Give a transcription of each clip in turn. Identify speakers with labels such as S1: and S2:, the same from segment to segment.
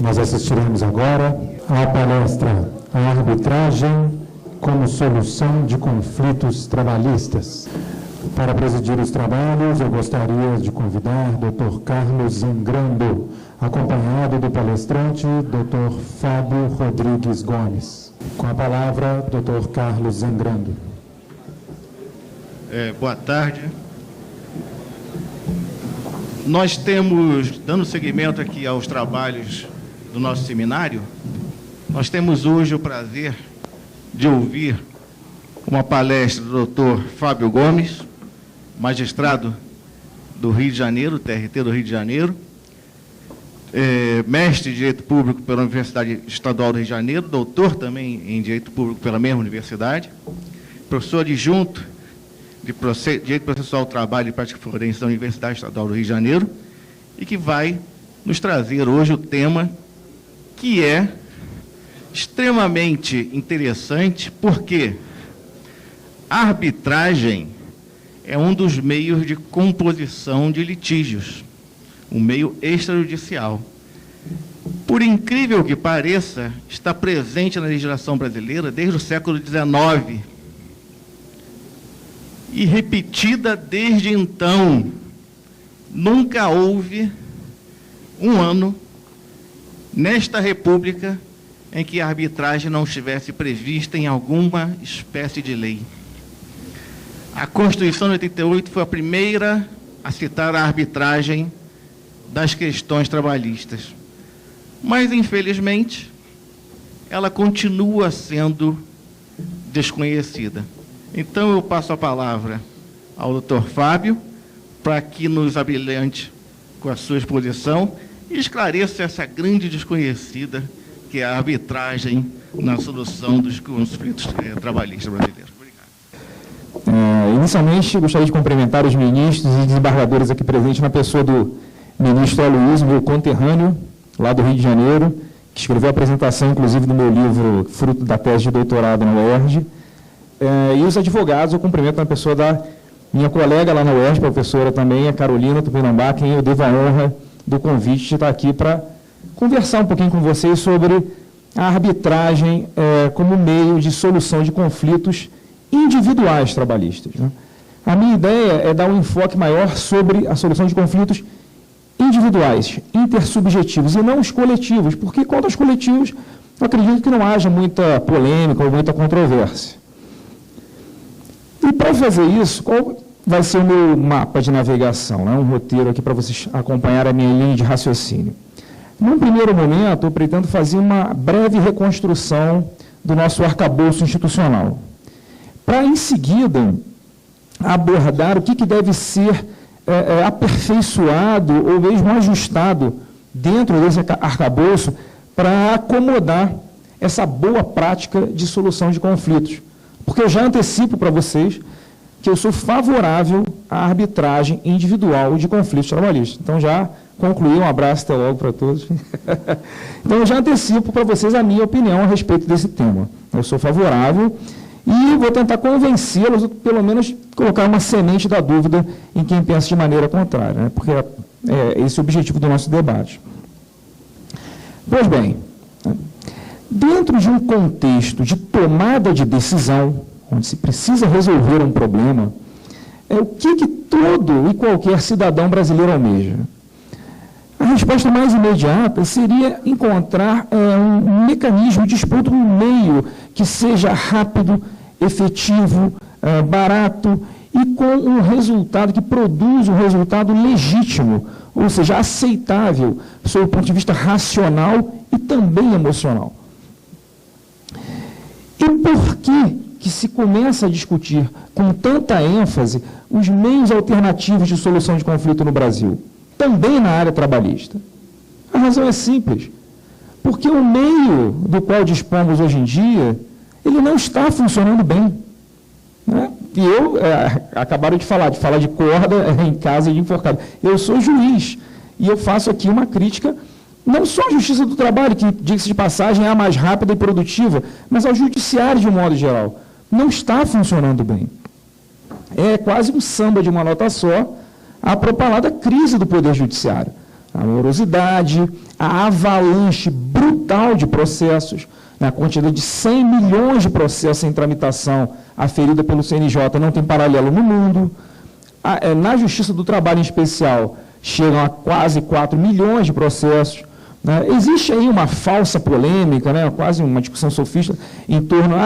S1: Nós assistiremos agora à palestra A Arbitragem como Solução de Conflitos Trabalhistas. Para presidir os trabalhos, eu gostaria de convidar Dr. Carlos Zangrando, acompanhado do palestrante Dr. Fábio Rodrigues Gomes. Com a palavra, Dr. Carlos Zangrando.
S2: Boa tarde. Nós temos, dando seguimento aqui aos trabalhos do nosso seminário, nós temos hoje o prazer de ouvir uma palestra do Dr. Fábio Gomes, magistrado do Rio de Janeiro, TRT do Rio de Janeiro, mestre em Direito Público pela Universidade Estadual do Rio de Janeiro, doutor também em Direito Público pela mesma universidade, professor adjunto de Direito Processual, Trabalho e Prática Forense da Universidade Estadual do Rio de Janeiro, e que vai nos trazer hoje o tema que é extremamente interessante, porque a arbitragem é um dos meios de composição de litígios, um meio extrajudicial. Por incrível que pareça, está presente na legislação brasileira desde o século XIX e repetida desde então. Nunca houve um ano nesta República em que a arbitragem não estivesse prevista em alguma espécie de lei. A Constituição de 88 foi a primeira a citar a arbitragem das questões trabalhistas. Mas, infelizmente, ela continua sendo desconhecida. Então, eu passo a palavra ao Dr. Fábio para que nos abrilhante com a sua exposição e esclareça essa grande desconhecida que é a arbitragem na solução dos conflitos trabalhistas brasileiros. Obrigado.
S3: Inicialmente, gostaria de cumprimentar os ministros e desembargadores aqui presentes, na pessoa do ministro Aloysio, meu conterrâneo, lá do Rio de Janeiro, que escreveu a apresentação, inclusive, do meu livro, fruto da tese de doutorado na UERJ. E os advogados, eu cumprimento na pessoa da minha colega lá na UERJ, professora também, a Carolina Tupinambá, quem eu devo a honra do convite de estar aqui para conversar um pouquinho com vocês sobre a arbitragem como meio de solução de conflitos individuais trabalhistas, né? A minha ideia é dar um enfoque maior sobre a solução de conflitos individuais, intersubjetivos, e não os coletivos, porque quanto aos coletivos, eu acredito que não haja muita polêmica ou muita controvérsia. E para fazer isso, qual vai ser o meu mapa de navegação, né? Um roteiro aqui para vocês acompanharem a minha linha de raciocínio. Num primeiro momento, eu pretendo fazer uma breve reconstrução do nosso arcabouço institucional, para, em seguida, abordar o que deve ser aperfeiçoado ou mesmo ajustado dentro desse arcabouço para acomodar essa boa prática de solução de conflitos. Porque eu já antecipo para vocês que eu sou favorável à arbitragem individual de conflitos trabalhistas. Então, já concluí, um abraço até logo para todos. Então, eu já antecipo para vocês a minha opinião a respeito desse tema. Eu sou favorável e vou tentar convencê-los, pelo menos colocar uma semente da dúvida em quem pensa de maneira contrária, né? Porque esse é o objetivo do nosso debate. Pois bem, dentro de um contexto de tomada de decisão, onde se precisa resolver um problema, o que todo e qualquer cidadão brasileiro almeja? A resposta mais imediata seria encontrar um mecanismo de disputa, um meio que seja rápido, efetivo, barato e com um resultado que produza um resultado legítimo, ou seja, aceitável, sob o ponto de vista racional e também emocional. E por que se começa a discutir com tanta ênfase os meios alternativos de solução de conflito no Brasil, também na área trabalhista? A razão é simples, porque o meio do qual dispomos hoje em dia, ele não está funcionando bem, né? E eu, acabaram de falar de corda em casa e de enforcado. Eu sou juiz e eu faço aqui uma crítica não só à Justiça do Trabalho, que, diga-se de passagem, é a mais rápida e produtiva, mas ao Judiciário de um modo geral. Não está funcionando bem. É quase um samba de uma nota só, a propalada crise do Poder Judiciário. a morosidade, a avalanche brutal de processos, né, a quantidade de 100 milhões de processos em tramitação aferida pelo CNJ não tem paralelo no mundo. Na Justiça do Trabalho, em especial, chegam a quase 4 milhões de processos. Né? Existe aí uma falsa polêmica, né, quase uma discussão sofista, em torno,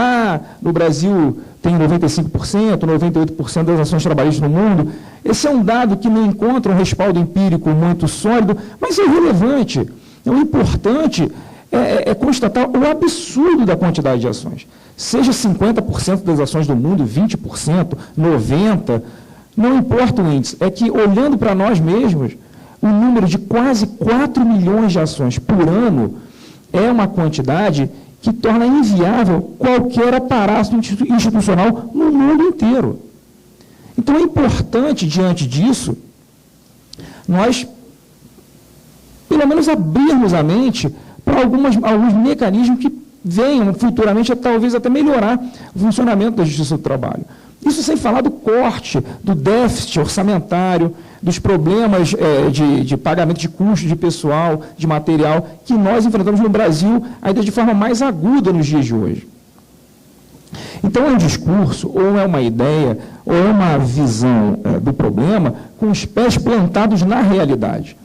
S3: no Brasil tem 95%, 98% das ações trabalhistas no mundo. Esse é um dado que não encontra um respaldo empírico muito sólido, mas é irrelevante. O importante é constatar o absurdo da quantidade de ações. Seja 50% das ações do mundo, 20%, 90%, não importa o índice. É que, olhando para nós mesmos, o número de quase 4 milhões de ações por ano é uma quantidade que torna inviável qualquer aparato institucional no mundo inteiro. Então, é importante, diante disso, nós, pelo menos, abrirmos a mente para alguns mecanismos que venham futuramente a talvez até melhorar o funcionamento da Justiça do Trabalho. Isso sem falar do corte, do déficit orçamentário, dos problemas de pagamento de custo de pessoal, de material, que nós enfrentamos no Brasil ainda de forma mais aguda nos dias de hoje. Então, é um discurso, ou é uma ideia, ou é uma visão do problema com os pés plantados na realidade.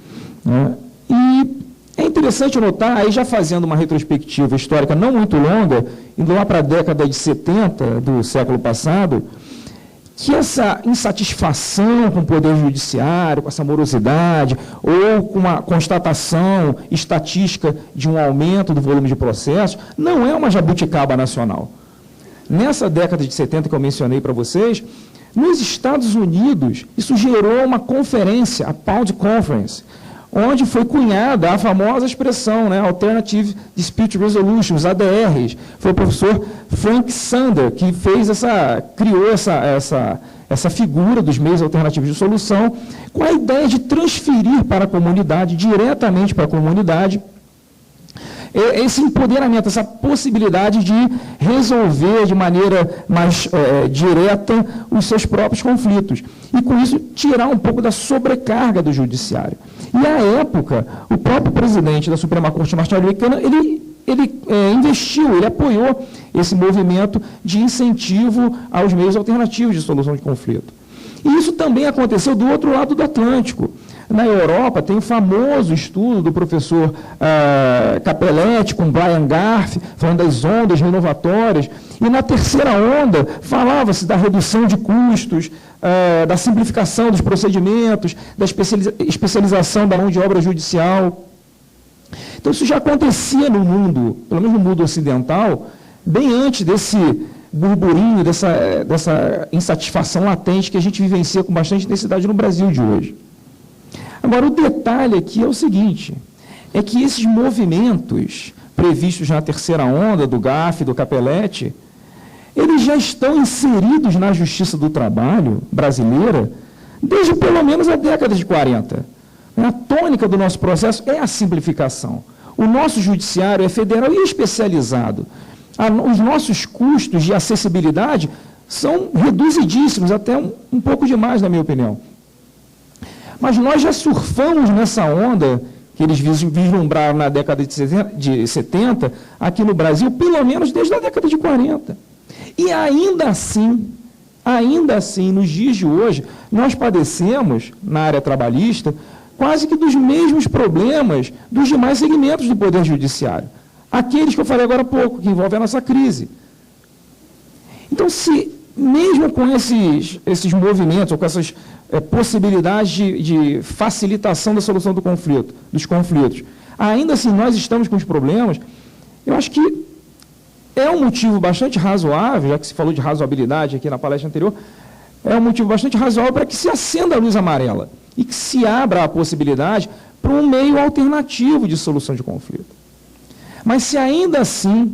S3: Né? E é interessante notar, aí já fazendo uma retrospectiva histórica não muito longa, indo lá para a década de 70 do século passado, que essa insatisfação com o Poder Judiciário, com essa morosidade, ou com uma constatação estatística de um aumento do volume de processos, não é uma jabuticaba nacional. Nessa década de 70 que eu mencionei para vocês, nos Estados Unidos, isso gerou uma conferência, a Pound Conference, onde foi cunhada a famosa expressão, né, Alternative Dispute Resolution, os ADRs. Foi o professor Frank Sander que criou essa figura dos meios alternativos de solução, com a ideia de transferir para a comunidade, diretamente para a comunidade, esse empoderamento, essa possibilidade de resolver de maneira mais direta os seus próprios conflitos. E, com isso, tirar um pouco da sobrecarga do judiciário. E, à época, o próprio presidente da Suprema Corte norte-americana, ele investiu, ele apoiou esse movimento de incentivo aos meios alternativos de solução de conflito. E isso também aconteceu do outro lado do Atlântico. Na Europa, tem o famoso estudo do professor Capelletti com Brian Garf, falando das ondas renovatórias. E na terceira onda, falava-se da redução de custos, da simplificação dos procedimentos, da especialização da mão de obra judicial. Então, isso já acontecia no mundo, pelo menos no mundo ocidental, bem antes desse burburinho, dessa insatisfação latente que a gente vivencia com bastante intensidade no Brasil de hoje. Agora, o detalhe aqui é o seguinte, é que esses movimentos previstos na terceira onda do GAF, do Capelletti, eles já estão inseridos na Justiça do Trabalho brasileira desde pelo menos a década de 40. A tônica do nosso processo é a simplificação. O nosso judiciário é federal e especializado. Os nossos custos de acessibilidade são reduzidíssimos, até um pouco demais, na minha opinião. Mas nós já surfamos nessa onda que eles vislumbraram na década de 70, aqui no Brasil, pelo menos desde a década de 40. E ainda assim, nos dias de hoje, nós padecemos, na área trabalhista, quase que dos mesmos problemas dos demais segmentos do Poder Judiciário. Aqueles que eu falei agora há pouco, que envolvem a nossa crise. Então, se mesmo com esses movimentos, ou com essas possibilidades de facilitação da solução dos conflitos, ainda assim nós estamos com os problemas, eu acho que é um motivo bastante razoável, já que se falou de razoabilidade aqui na palestra anterior, é um motivo bastante razoável para que se acenda a luz amarela e que se abra a possibilidade para um meio alternativo de solução de conflito. Mas se ainda assim,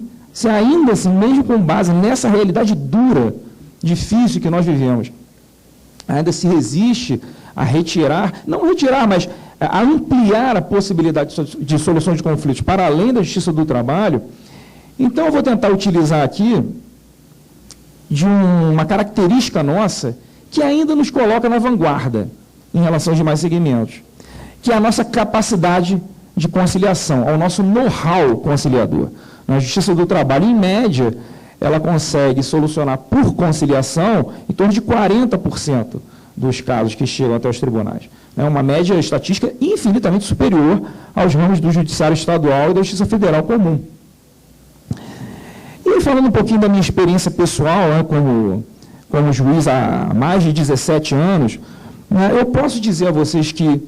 S3: mesmo com base nessa realidade dura, difícil que nós vivemos, ainda se resiste a mas a ampliar a possibilidade de solução de conflitos para além da Justiça do Trabalho, então eu vou tentar utilizar aqui de uma característica nossa que ainda nos coloca na vanguarda em relação aos demais segmentos, que é a nossa capacidade de conciliação, ao nosso know-how conciliador. Na Justiça do Trabalho, em média, ela consegue solucionar por conciliação em torno de 40% dos casos que chegam até os tribunais. É uma média estatística infinitamente superior aos ramos do Judiciário Estadual e da Justiça Federal comum. E falando um pouquinho da minha experiência pessoal, né, como juiz há mais de 17 anos, né, eu posso dizer a vocês que,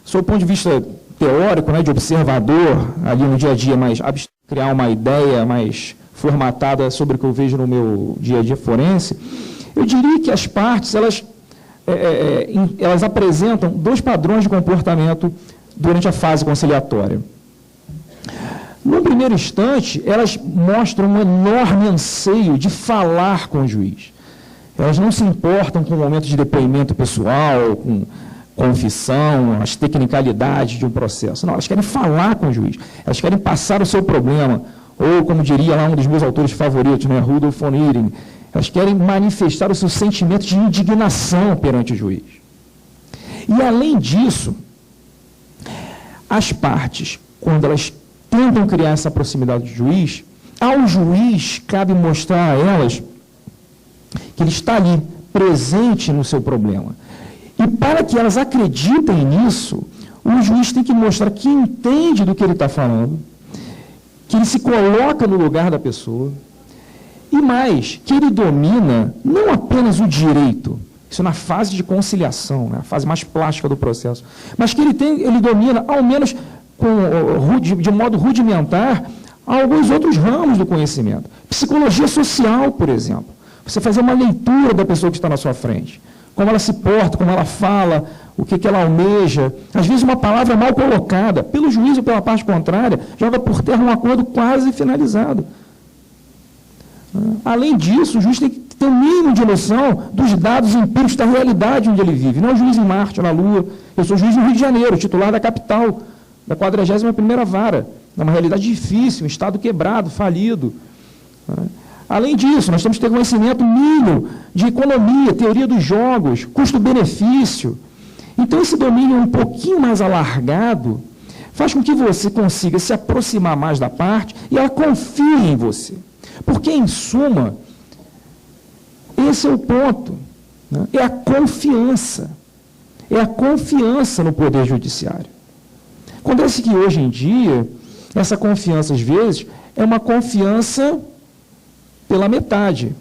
S3: sob o ponto de vista teórico, né, de observador, ali no dia a dia, mais criar uma ideia mais formatada sobre o que eu vejo no meu dia a dia forense, eu diria que as partes, elas apresentam dois padrões de comportamento durante a fase conciliatória. No primeiro instante, elas mostram um enorme anseio de falar com o juiz. Elas não se importam com o momento de depoimento pessoal, com confissão, as tecnicalidades de um processo. Não, elas querem falar com o juiz. Elas querem passar o seu problema, ou, como diria lá um dos meus autores favoritos, né, Rudolf von Ihring, elas querem manifestar o seu sentimento de indignação perante o juiz. E, além disso, as partes, quando elas tentam criar essa proximidade do juiz, ao juiz cabe mostrar a elas que ele está ali, presente no seu problema. E para que elas acreditem nisso, o juiz tem que mostrar que entende do que ele está falando, que ele se coloca no lugar da pessoa, e mais, que ele domina não apenas o direito, isso na fase de conciliação, né, a fase mais plástica do processo, mas que ele domina, ao menos de modo rudimentar, alguns outros ramos do conhecimento. Psicologia social, por exemplo. Você fazer uma leitura da pessoa que está na sua frente. Como ela se porta, como ela fala, o que ela almeja. Às vezes uma palavra mal colocada, pelo juiz ou pela parte contrária, joga por terra um acordo quase finalizado. Além disso, o juiz tem que ter um mínimo de noção dos dados empíricos da realidade onde ele vive. Não é o juiz em Marte, na Lua. Eu sou juiz no Rio de Janeiro, titular da capital, da 41ª vara. É uma realidade difícil, um Estado quebrado, falido. Além disso, nós temos que ter conhecimento mínimo de economia, teoria dos jogos, custo-benefício. Então, esse domínio um pouquinho mais alargado faz com que você consiga se aproximar mais da parte e ela confie em você. Porque, em suma, esse é o ponto. Né? É a confiança. É a confiança no Poder Judiciário. Acontece que, hoje em dia, essa confiança, às vezes, é uma confiança pela metade,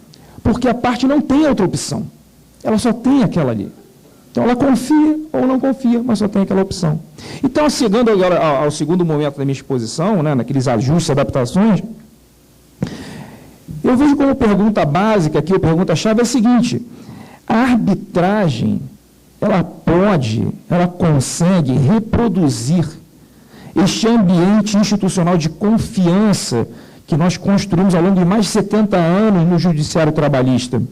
S3: porque a parte não tem outra opção. Ela só tem aquela ali. Então, ela confia ou não confia, mas só tem aquela opção. Então, chegando agora ao segundo momento da minha exposição, né, naqueles ajustes e adaptações, eu vejo como pergunta básica aqui, a pergunta-chave é a seguinte: a arbitragem, ela consegue reproduzir este ambiente institucional de confiança que nós construímos ao longo de mais de 70 anos no judiciário trabalhista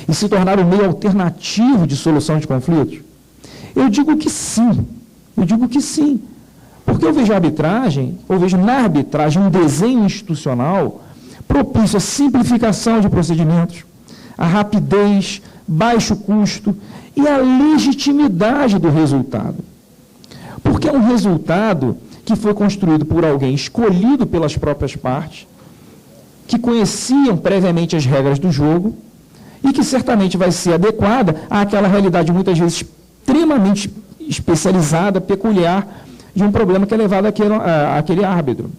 S3: e se tornar um meio alternativo de solução de conflitos? Eu digo que sim, porque eu vejo na arbitragem um desenho institucional propício à simplificação de procedimentos, à rapidez, baixo custo e à legitimidade do resultado. Porque é um resultado que foi construído por alguém escolhido pelas próprias partes, que conheciam previamente as regras do jogo e que certamente vai ser adequada àquela realidade, muitas vezes extremamente especializada, peculiar, de um problema que é levado àquele árbitro.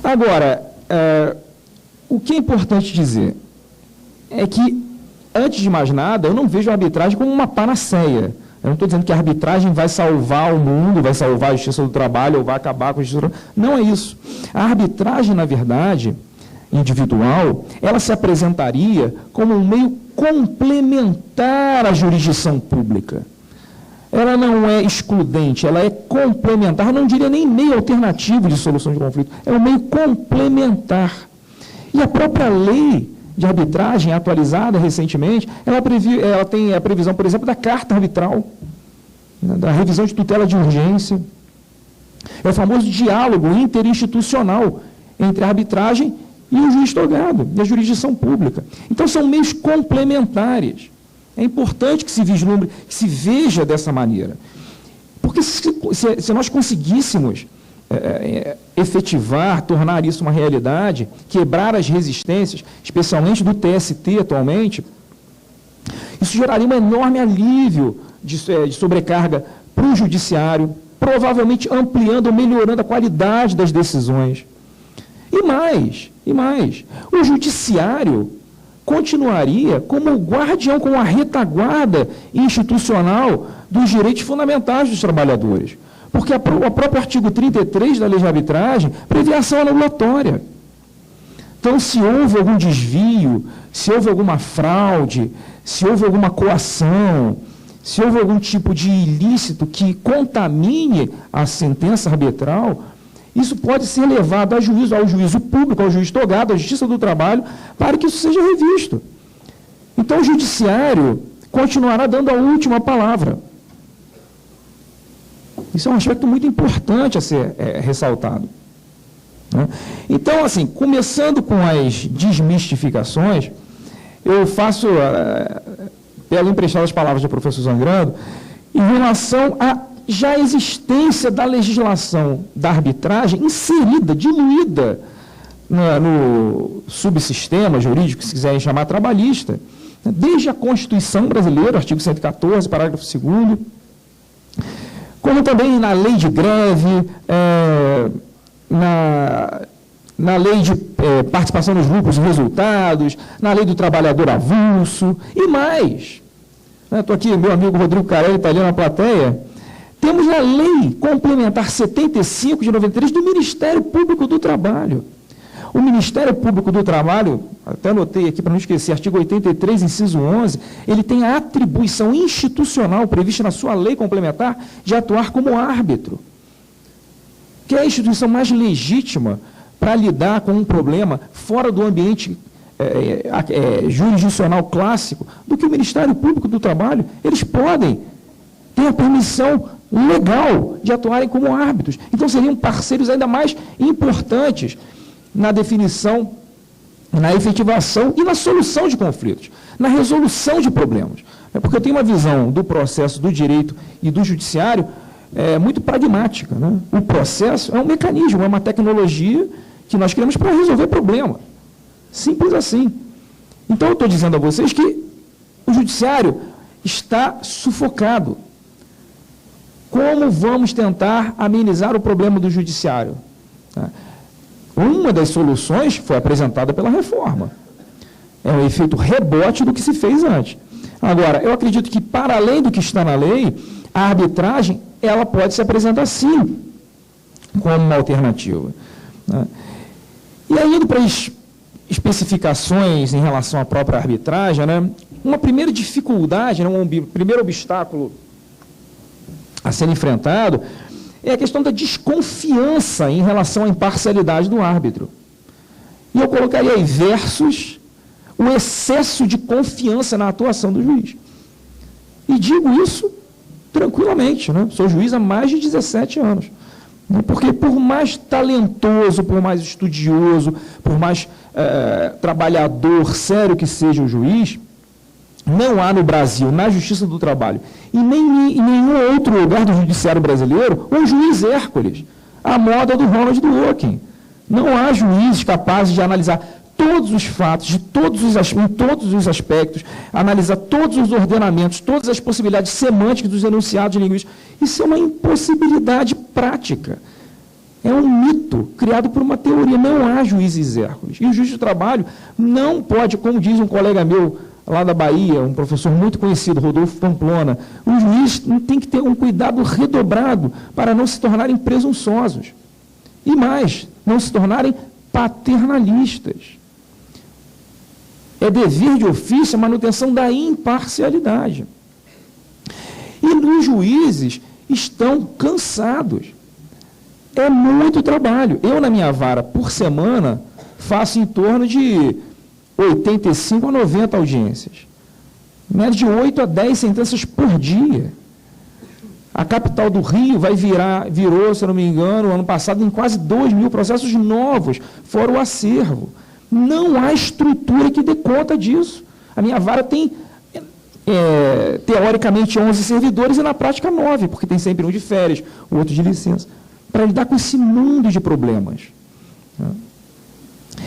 S3: Agora, o que é importante dizer é que, antes de mais nada, eu não vejo a arbitragem como uma panaceia. Eu não estou dizendo que a arbitragem vai salvar o mundo, vai salvar a justiça do trabalho ou vai acabar com a justiça do trabalho. Não é isso. A arbitragem, na verdade, individual, ela se apresentaria como um meio complementar à jurisdição pública. Ela não é excludente, ela é complementar. Eu não diria nem meio alternativo de solução de conflito, é um meio complementar. E a própria lei de arbitragem, atualizada recentemente, ela tem a previsão, por exemplo, da carta arbitral, né, da revisão de tutela de urgência. É o famoso diálogo interinstitucional entre a arbitragem e o juiz togado, e a jurisdição pública. Então, são meios complementares. É importante que se vislumbre, que se veja dessa maneira. Porque se nós conseguíssemos efetivar, tornar isso uma realidade, quebrar as resistências, especialmente do TST atualmente, isso geraria um enorme alívio de sobrecarga para o judiciário, provavelmente ampliando ou melhorando a qualidade das decisões. E mais, o judiciário continuaria como o guardião, como a retaguarda institucional dos direitos fundamentais dos trabalhadores. Porque o próprio artigo 33 da Lei de Arbitragem prevê ação anulatória. Então, se houve algum desvio, se houve alguma fraude, se houve alguma coação, se houve algum tipo de ilícito que contamine a sentença arbitral, isso pode ser levado ao juízo público, ao juiz togado, à Justiça do Trabalho, para que isso seja revisto. Então, o judiciário continuará dando a última palavra. Isso é um aspecto muito importante a ser ressaltado. Né? Então, assim, começando com as desmistificações, eu faço, pelo emprestar as palavras do professor Zangrando, em relação à já existência da legislação da arbitragem inserida, diluída no subsistema jurídico, se quiserem chamar trabalhista, desde a Constituição brasileira, artigo 114, parágrafo 2º, como também na lei de greve, na lei de participação nos lucros e resultados, na lei do trabalhador avulso e mais. Estou aqui, meu amigo Rodrigo Carelli está ali na plateia. Temos a lei complementar 75 de 93 do Ministério Público do Trabalho. O Ministério Público do Trabalho, até anotei aqui para não esquecer, artigo 83, inciso 11, ele tem a atribuição institucional prevista na sua lei complementar de atuar como árbitro, que é a instituição mais legítima para lidar com um problema fora do ambiente jurisdicional clássico do que o Ministério Público do Trabalho. Eles podem ter a permissão legal de atuarem como árbitros. Então, seriam parceiros ainda mais importantes na definição, na efetivação e na solução de conflitos, na resolução de problemas. Porque eu tenho uma visão do processo do direito e do judiciário muito pragmática. Né? O processo é um mecanismo, é uma tecnologia que nós criamos para resolver problema. Simples assim. Então, eu estou dizendo a vocês que o judiciário está sufocado. Como vamos tentar amenizar o problema do judiciário? Uma das soluções foi apresentada pela reforma. É um efeito rebote do que se fez antes. Agora, eu acredito que, para além do que está na lei, a arbitragem ela pode se apresentar, sim, como uma alternativa. E aí, indo para as especificações em relação à própria arbitragem, uma primeira dificuldade, um primeiro obstáculo a ser enfrentado é a questão da desconfiança em relação à imparcialidade do árbitro. E eu colocaria aí versus o excesso de confiança na atuação do juiz. E digo isso tranquilamente, Sou juiz há mais de 17 anos. Porque por mais talentoso, por mais estudioso, por mais trabalhador, sério que seja o juiz, não há no Brasil, na Justiça do Trabalho, e nem em nenhum outro lugar do judiciário brasileiro, um juiz Hércules, à moda do Ronald Dworkin. Não há juízes capazes de analisar todos os fatos, em todos os aspectos, analisar todos os ordenamentos, todas as possibilidades semânticas dos enunciados linguísticos. Isso é uma impossibilidade prática. É um mito criado por uma teoria. Não há juízes Hércules. E o juiz do trabalho não pode, como diz um colega meu lá da Bahia, um professor muito conhecido, Rodolfo Pamplona, o juiz tem que ter um cuidado redobrado para não se tornarem presunçosos. E mais, não se tornarem paternalistas. É dever de ofício a manutenção da imparcialidade. E os juízes estão cansados. É muito trabalho. Eu, na minha vara, por semana, faço em torno de 85 a 90 audiências. Média de 8 a 10 sentenças por dia. A capital do Rio virou, se eu não me engano, ano passado, em quase 2.000 processos novos, fora o acervo. Não há estrutura que dê conta disso. A minha vara tem teoricamente 11 servidores e na prática 9, porque tem sempre um de férias, o outro de licença, para lidar com esse mundo de problemas.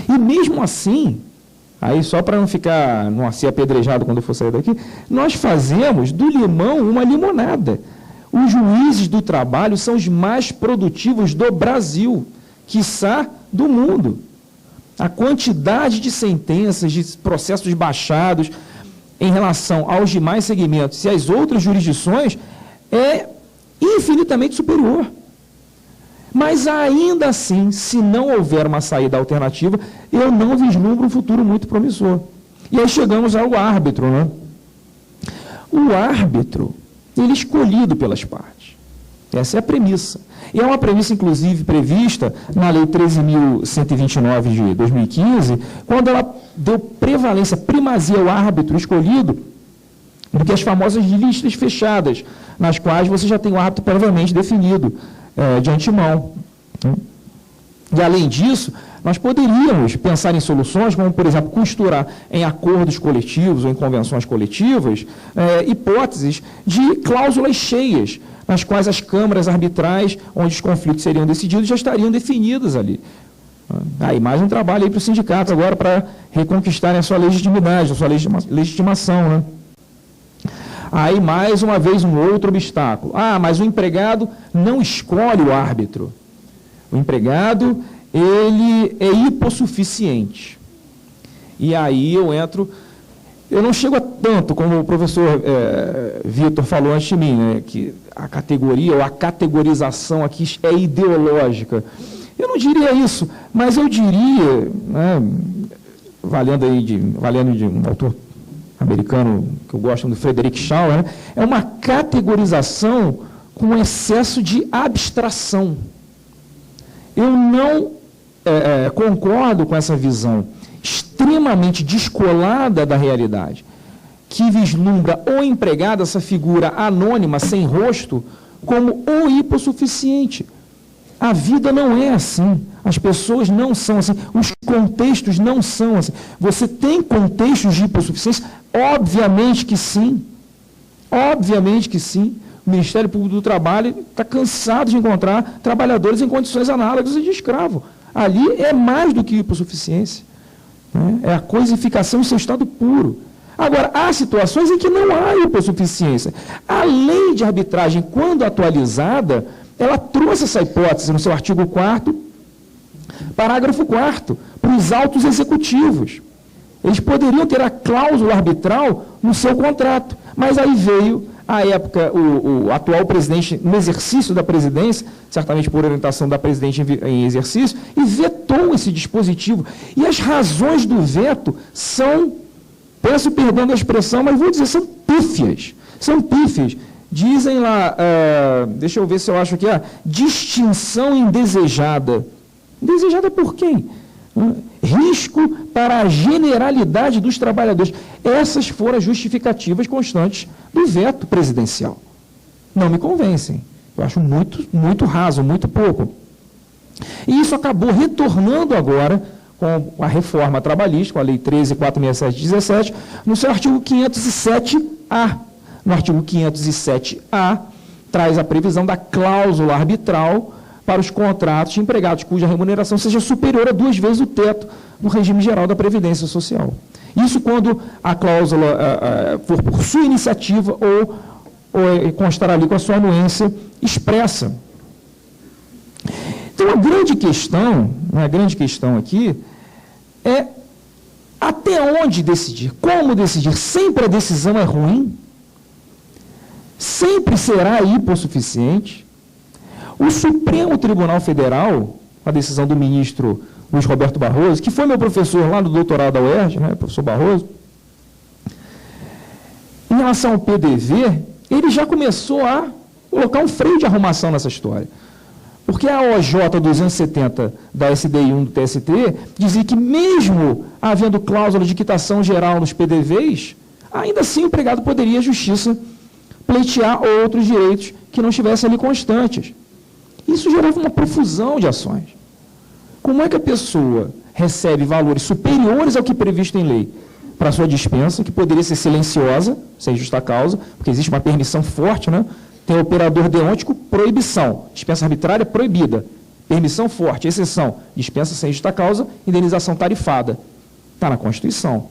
S3: E mesmo assim, aí só para não ficar, não ser apedrejado quando eu for sair daqui, nós fazemos do limão uma limonada. Os juízes do trabalho são os mais produtivos do Brasil, quiçá do mundo. A quantidade de sentenças, de processos baixados em relação aos demais segmentos e às outras jurisdições é infinitamente superior. Mas ainda assim, se não houver uma saída alternativa, eu não vislumbro um futuro muito promissor. E aí chegamos ao árbitro, né? O árbitro, ele é escolhido pelas partes. Essa é a premissa. E é uma premissa, inclusive, prevista na Lei 13.129 de 2015, quando ela deu prevalência, primazia ao árbitro escolhido do que as famosas listas fechadas, nas quais você já tem o árbitro previamente definido de antemão. E, além disso, nós poderíamos pensar em soluções, como, por exemplo, costurar em acordos coletivos ou em convenções coletivas, hipóteses de cláusulas cheias, nas quais as câmaras arbitrais, onde os conflitos seriam decididos, já estariam definidas ali. Aí mais um trabalho aí para o sindicato agora para reconquistarem a sua legitimidade, a sua legitimação, né? Aí, mais uma vez, um outro obstáculo. Mas o empregado não escolhe o árbitro. O empregado, ele é hipossuficiente. E aí eu não chego a tanto, como o professor Vitor falou antes de mim, né, que a categoria ou a categorização aqui é ideológica. Eu não diria isso, mas eu diria, né, valendo de um autor americano que eu gosto, do Frederick Schauer, né, é uma categorização com excesso de abstração. Eu não concordo com essa visão extremamente descolada da realidade, que vislumbra o empregado, essa figura anônima, sem rosto, como o hipossuficiente. A vida não é assim, as pessoas não são assim, os contextos não são assim. Você tem contextos de hipossuficiência? Obviamente que sim. Obviamente que sim. O Ministério Público do Trabalho está cansado de encontrar trabalhadores em condições análogas de escravo. Ali é mais do que hipossuficiência. Né? É a coisificação em seu estado puro. Agora, há situações em que não há hipossuficiência. A lei de arbitragem, quando atualizada, ela trouxe essa hipótese no seu artigo 4º, parágrafo 4º, para os autos executivos. Eles poderiam ter a cláusula arbitral no seu contrato, mas aí veio, à época, o atual presidente, no exercício da presidência, certamente por orientação da presidente em exercício, e vetou esse dispositivo. E as razões do veto são, peço perdão da expressão, mas vou dizer, são pífias. São pífias. Dizem lá, deixa eu ver se eu acho que é distinção indesejada. Indesejada por quem? Risco para a generalidade dos trabalhadores. Essas foram as justificativas constantes do veto presidencial. Não me convencem. Eu acho muito raso, muito pouco. E isso acabou retornando agora com a reforma trabalhista, com a Lei 13.467 de 17, no seu artigo 507-A. No artigo 507-A, traz a previsão da cláusula arbitral para os contratos de empregados cuja remuneração seja superior a 2 vezes o teto do regime geral da Previdência Social. Isso quando a cláusula for por sua iniciativa ou constar ali com a sua anuência expressa. Então, a grande questão aqui é até onde decidir, como decidir. Sempre a decisão é ruim, sempre será hipossuficiente. O Supremo Tribunal Federal, a decisão do ministro Luiz Roberto Barroso, que foi meu professor lá no doutorado da UERJ, né, professor Barroso, em relação ao PDV, ele já começou a colocar um freio de arrumação nessa história. Porque a OJ 270 da SDI 1 do TST dizia que mesmo havendo cláusula de quitação geral nos PDVs, ainda assim o empregado poderia, à justiça, pleitear outros direitos que não estivessem ali constantes. Isso gerava uma profusão de ações. Como é que a pessoa recebe valores superiores ao que é previsto em lei, para a sua dispensa, que poderia ser silenciosa, sem justa causa, porque existe uma permissão forte, né? Tem o operador deontico, proibição. Dispensa arbitrária, proibida. Permissão forte, exceção. Dispensa sem justa causa, indenização tarifada. Está na Constituição.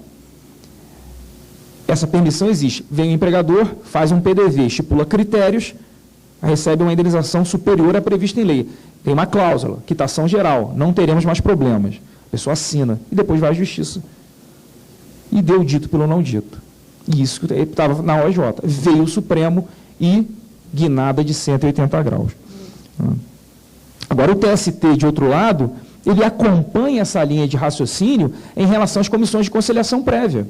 S3: Essa permissão existe. Vem o empregador, faz um PDV, estipula critérios, recebe uma indenização superior à prevista em lei. Tem uma cláusula, quitação geral, não teremos mais problemas. A pessoa assina e depois vai à justiça. E deu dito pelo não dito. E isso estava na OJ. Veio o Supremo e guinada de 180 graus. Agora, o TST, de outro lado, ele acompanha essa linha de raciocínio em relação às comissões de conciliação prévia.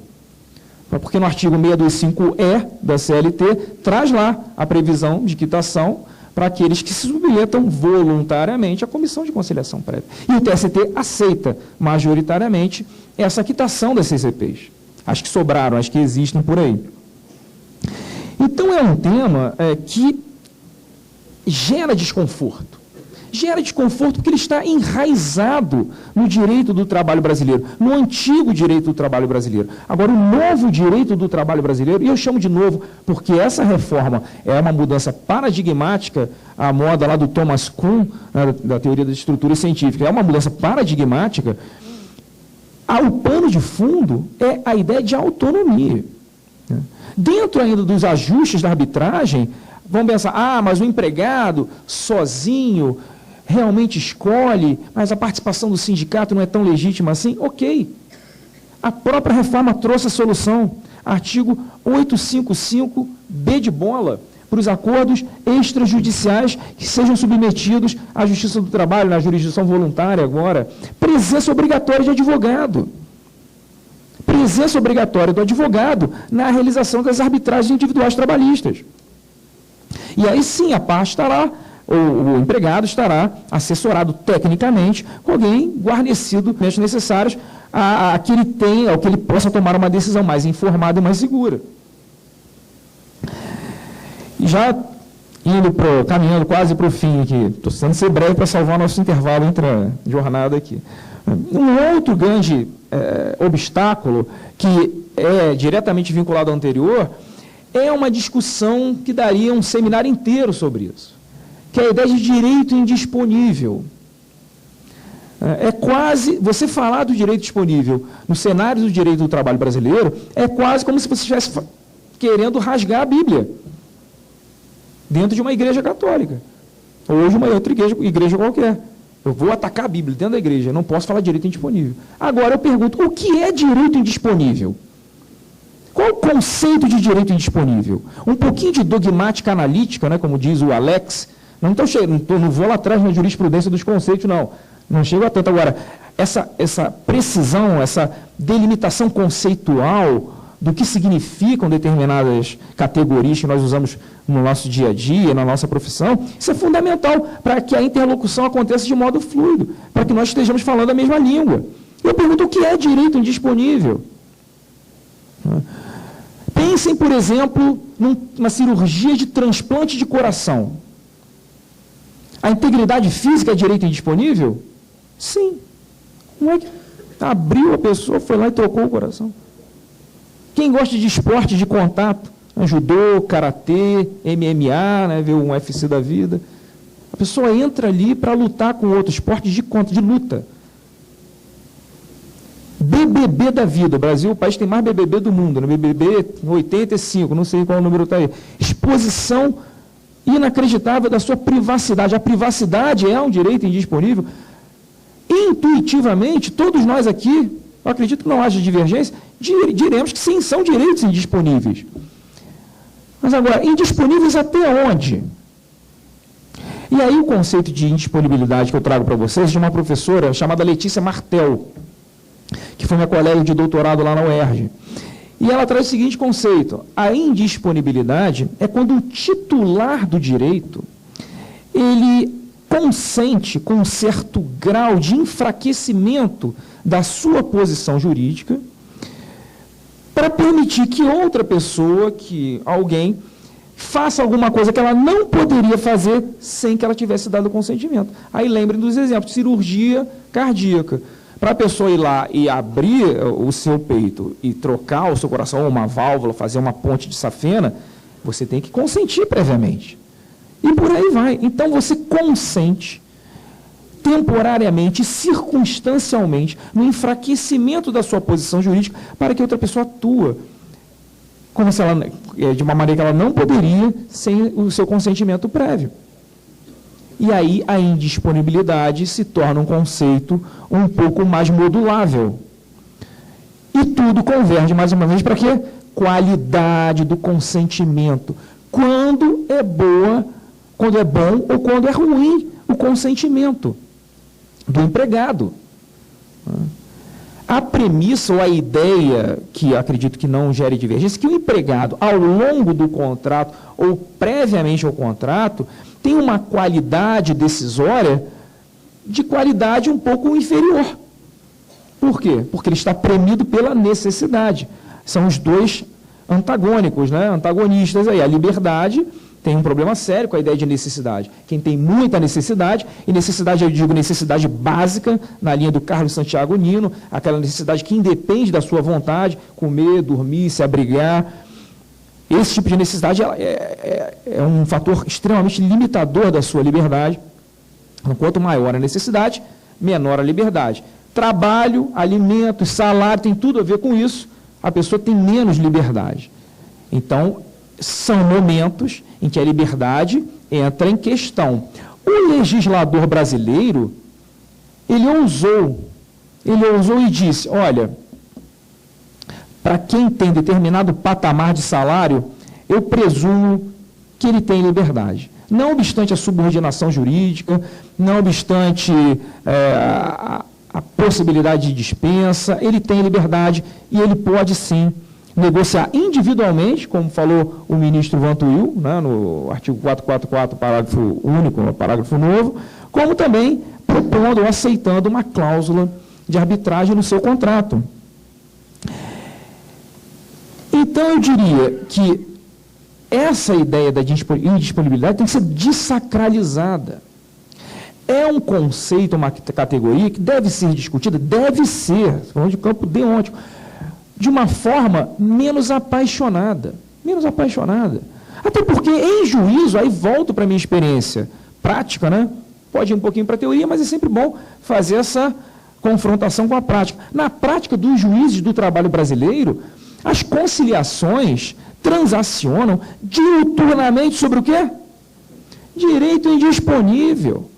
S3: Porque no artigo 625-E da CLT, traz lá a previsão de quitação para aqueles que se submetam voluntariamente à comissão de conciliação prévia. E o TST aceita majoritariamente essa quitação das CCPs. As que sobraram, as que existem por aí. Então, é um tema que gera desconforto. Gera desconforto porque ele está enraizado no direito do trabalho brasileiro, no antigo direito do trabalho brasileiro. Agora, o novo direito do trabalho brasileiro, e eu chamo de novo porque essa reforma é uma mudança paradigmática, a moda lá do Thomas Kuhn, da teoria das estruturas científicas, é uma mudança paradigmática. O pano de fundo é a ideia de autonomia. Dentro ainda dos ajustes da arbitragem, vamos pensar, mas o empregado sozinho realmente escolhe, mas a participação do sindicato não é tão legítima assim? Ok. A própria reforma trouxe a solução. Artigo 855B de bola, para os acordos extrajudiciais que sejam submetidos à Justiça do Trabalho, na jurisdição voluntária agora. Presença obrigatória de advogado. Presença obrigatória do advogado na realização das arbitragens individuais trabalhistas. E aí sim, a parte estará, o empregado estará assessorado tecnicamente com alguém guarnecido com os necessários a que ele tenha, ou que ele possa tomar uma decisão mais informada e mais segura. E já caminhando quase para o fim aqui, estou tentando ser breve para salvar nosso intervalo entre a jornada aqui. Um outro grande obstáculo, que é diretamente vinculado ao anterior, é uma discussão que daria um seminário inteiro sobre isso, que é a ideia de direito indisponível. É quase, você falar do direito disponível no cenário do direito do trabalho brasileiro, é quase como se você estivesse querendo rasgar a Bíblia dentro de uma igreja católica, ou de uma outra igreja qualquer. Eu vou atacar a Bíblia dentro da igreja, não posso falar direito indisponível. Agora eu pergunto, o que é direito indisponível? Qual o conceito de direito indisponível? Um pouquinho de dogmática analítica, né, como diz o Alex. Não vou lá atrás na jurisprudência dos conceitos, não. Não chego a tanto. Agora, essa precisão, essa delimitação conceitual do que significam determinadas categorias que nós usamos no nosso dia a dia, na nossa profissão, isso é fundamental para que a interlocução aconteça de modo fluido, para que nós estejamos falando a mesma língua. Eu pergunto, o que é direito indisponível? Pensem, por exemplo, numa cirurgia de transplante de coração. A integridade física é direito indisponível? Sim. Não é que abriu a pessoa, foi lá e trocou o coração. Quem gosta de esporte de contato, judô, karatê, MMA, né, ver um UFC da vida, a pessoa entra ali para lutar com outro, esporte de luta. BBB da vida. O Brasil é o país que tem mais BBB do mundo. No BBB 85, não sei qual o número está aí. Exposição inacreditável da sua privacidade. A privacidade é um direito indisponível. Intuitivamente, todos nós aqui, eu acredito que não haja divergência, diremos que sim, são direitos indisponíveis. Mas agora, indisponíveis até onde? E aí o conceito de indisponibilidade que eu trago para vocês, de uma professora chamada Letícia Martel, que foi minha colega de doutorado lá na UERJ. E ela traz o seguinte conceito: a indisponibilidade é quando o titular do direito, ele consente com um certo grau de enfraquecimento da sua posição jurídica para permitir que outra pessoa, que alguém, faça alguma coisa que ela não poderia fazer sem que ela tivesse dado consentimento. Aí lembrem dos exemplos, cirurgia cardíaca. para a pessoa ir lá e abrir o seu peito e trocar o seu coração, ou uma válvula, fazer uma ponte de safena, você tem que consentir previamente. E por aí vai. Então você consente temporariamente, circunstancialmente, no enfraquecimento da sua posição jurídica para que outra pessoa atua como se ela, de uma maneira que ela não poderia sem o seu consentimento prévio. E aí a indisponibilidade se torna um conceito um pouco mais modulável. E tudo converge, mais uma vez, para quê? Qualidade do consentimento. Quando é bom ou quando é ruim o consentimento do empregado. A premissa ou a ideia, que acredito que não gere divergência, que o empregado, ao longo do contrato ou previamente ao contrato, tem uma qualidade decisória de qualidade um pouco inferior. Por quê? Porque ele está premido pela necessidade. São os dois antagônicos, né? Antagonistas aí. A liberdade tem um problema sério com a ideia de necessidade. Quem tem muita necessidade, e necessidade, eu digo necessidade básica, na linha do Carlos Santiago Nino, aquela necessidade que independe da sua vontade, comer, dormir, se abrigar. Esse tipo de necessidade é um fator extremamente limitador da sua liberdade. Quanto maior a necessidade, menor a liberdade. Trabalho, alimento, salário, tem tudo a ver com isso. A pessoa tem menos liberdade. Então, são momentos em que a liberdade entra em questão. O legislador brasileiro, ele ousou e disse, olha, para quem tem determinado patamar de salário, eu presumo que ele tem liberdade. Não obstante a subordinação jurídica, não obstante a possibilidade de dispensa, ele tem liberdade e ele pode sim negociar individualmente, como falou o ministro Vantuil, né, no artigo 444, parágrafo único, parágrafo novo, como também propondo ou aceitando uma cláusula de arbitragem no seu contrato. Então, eu diria que essa ideia da indisponibilidade tem que ser desacralizada. É um conceito, uma categoria que deve ser discutida, falando de campo deontico, de uma forma menos apaixonada. Até porque, em juízo, aí volto para a minha experiência prática, né? Pode ir um pouquinho para a teoria, mas é sempre bom fazer essa confrontação com a prática. Na prática dos juízes do trabalho brasileiro, as conciliações transacionam diuturnamente sobre o quê? Direito indisponível.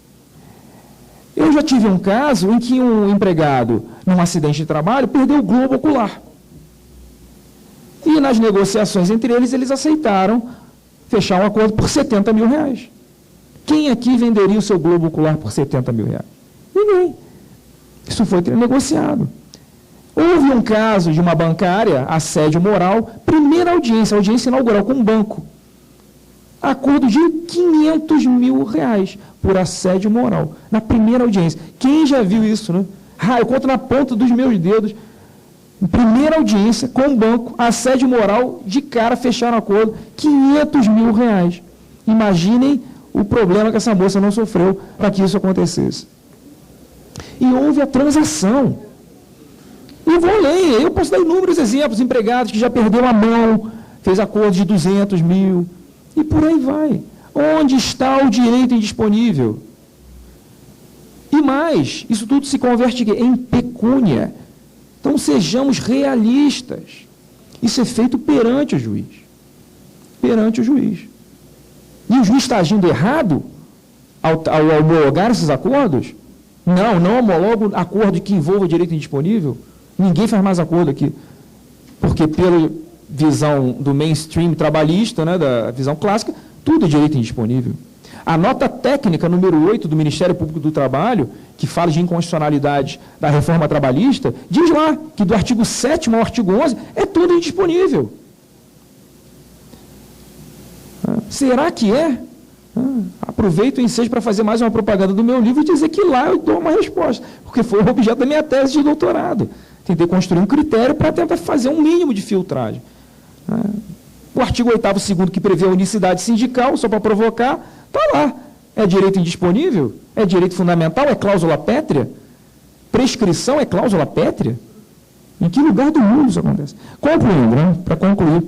S3: Eu já tive um caso em que um empregado, num acidente de trabalho, perdeu o globo ocular. E nas negociações entre eles aceitaram fechar um acordo por R$70 mil. Quem aqui venderia o seu globo ocular por R$70 mil? Ninguém. Isso foi negociado. Houve um caso de uma bancária, assédio moral, primeira audiência inaugural com um banco. Acordo de R$500 mil por assédio moral, na primeira audiência. Quem já viu isso, né? Eu conto na ponta dos meus dedos. Primeira audiência com o banco, assédio moral, de cara fecharam acordo, R$500 mil. Imaginem o problema que essa moça não sofreu para que isso acontecesse. E houve a transação. E vou ler, eu posso dar inúmeros exemplos, empregados que já perderam a mão, fez acordo de R$200 mil, e por aí vai. Onde está o direito indisponível? E mais, isso tudo se converte em pecúnia. Então, sejamos realistas. Isso é feito perante o juiz. Perante o juiz. E o juiz está agindo errado ao homologar esses acordos? Não homologo acordo que envolva o direito indisponível. Ninguém faz mais acordo aqui. Porque, pela visão do mainstream trabalhista, né, da visão clássica, tudo é direito indisponível. A nota técnica número 8 do Ministério Público do Trabalho, que fala de inconstitucionalidade da reforma trabalhista, diz lá que do artigo 7º ao artigo 11 é tudo indisponível. Será que é? Aproveito o ensejo para fazer mais uma propaganda do meu livro e dizer que lá eu dou uma resposta, porque foi o objeto da minha tese de doutorado. Tentei construir um critério para tentar fazer um mínimo de filtragem. O artigo 8º, 2º, que prevê a unicidade sindical, só para provocar, está lá. É direito indisponível? É direito fundamental? É cláusula pétrea? prescrição é cláusula pétrea? Em que lugar do mundo isso acontece? Concluindo, né? Para concluir,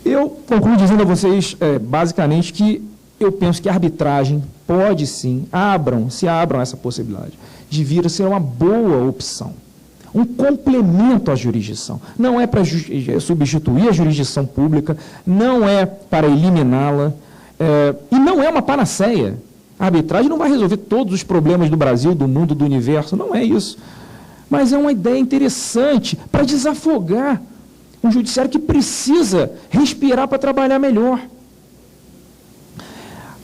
S3: eu concluo dizendo a vocês, basicamente, que eu penso que a arbitragem pode sim, se abram essa possibilidade de vir a ser uma boa opção, um complemento à jurisdição. Não é para substituir a jurisdição pública, não é para eliminá-la, e não é uma panaceia. A arbitragem não vai resolver todos os problemas do Brasil, do mundo, do universo, não é isso. Mas é uma ideia interessante para desafogar um judiciário que precisa respirar para trabalhar melhor.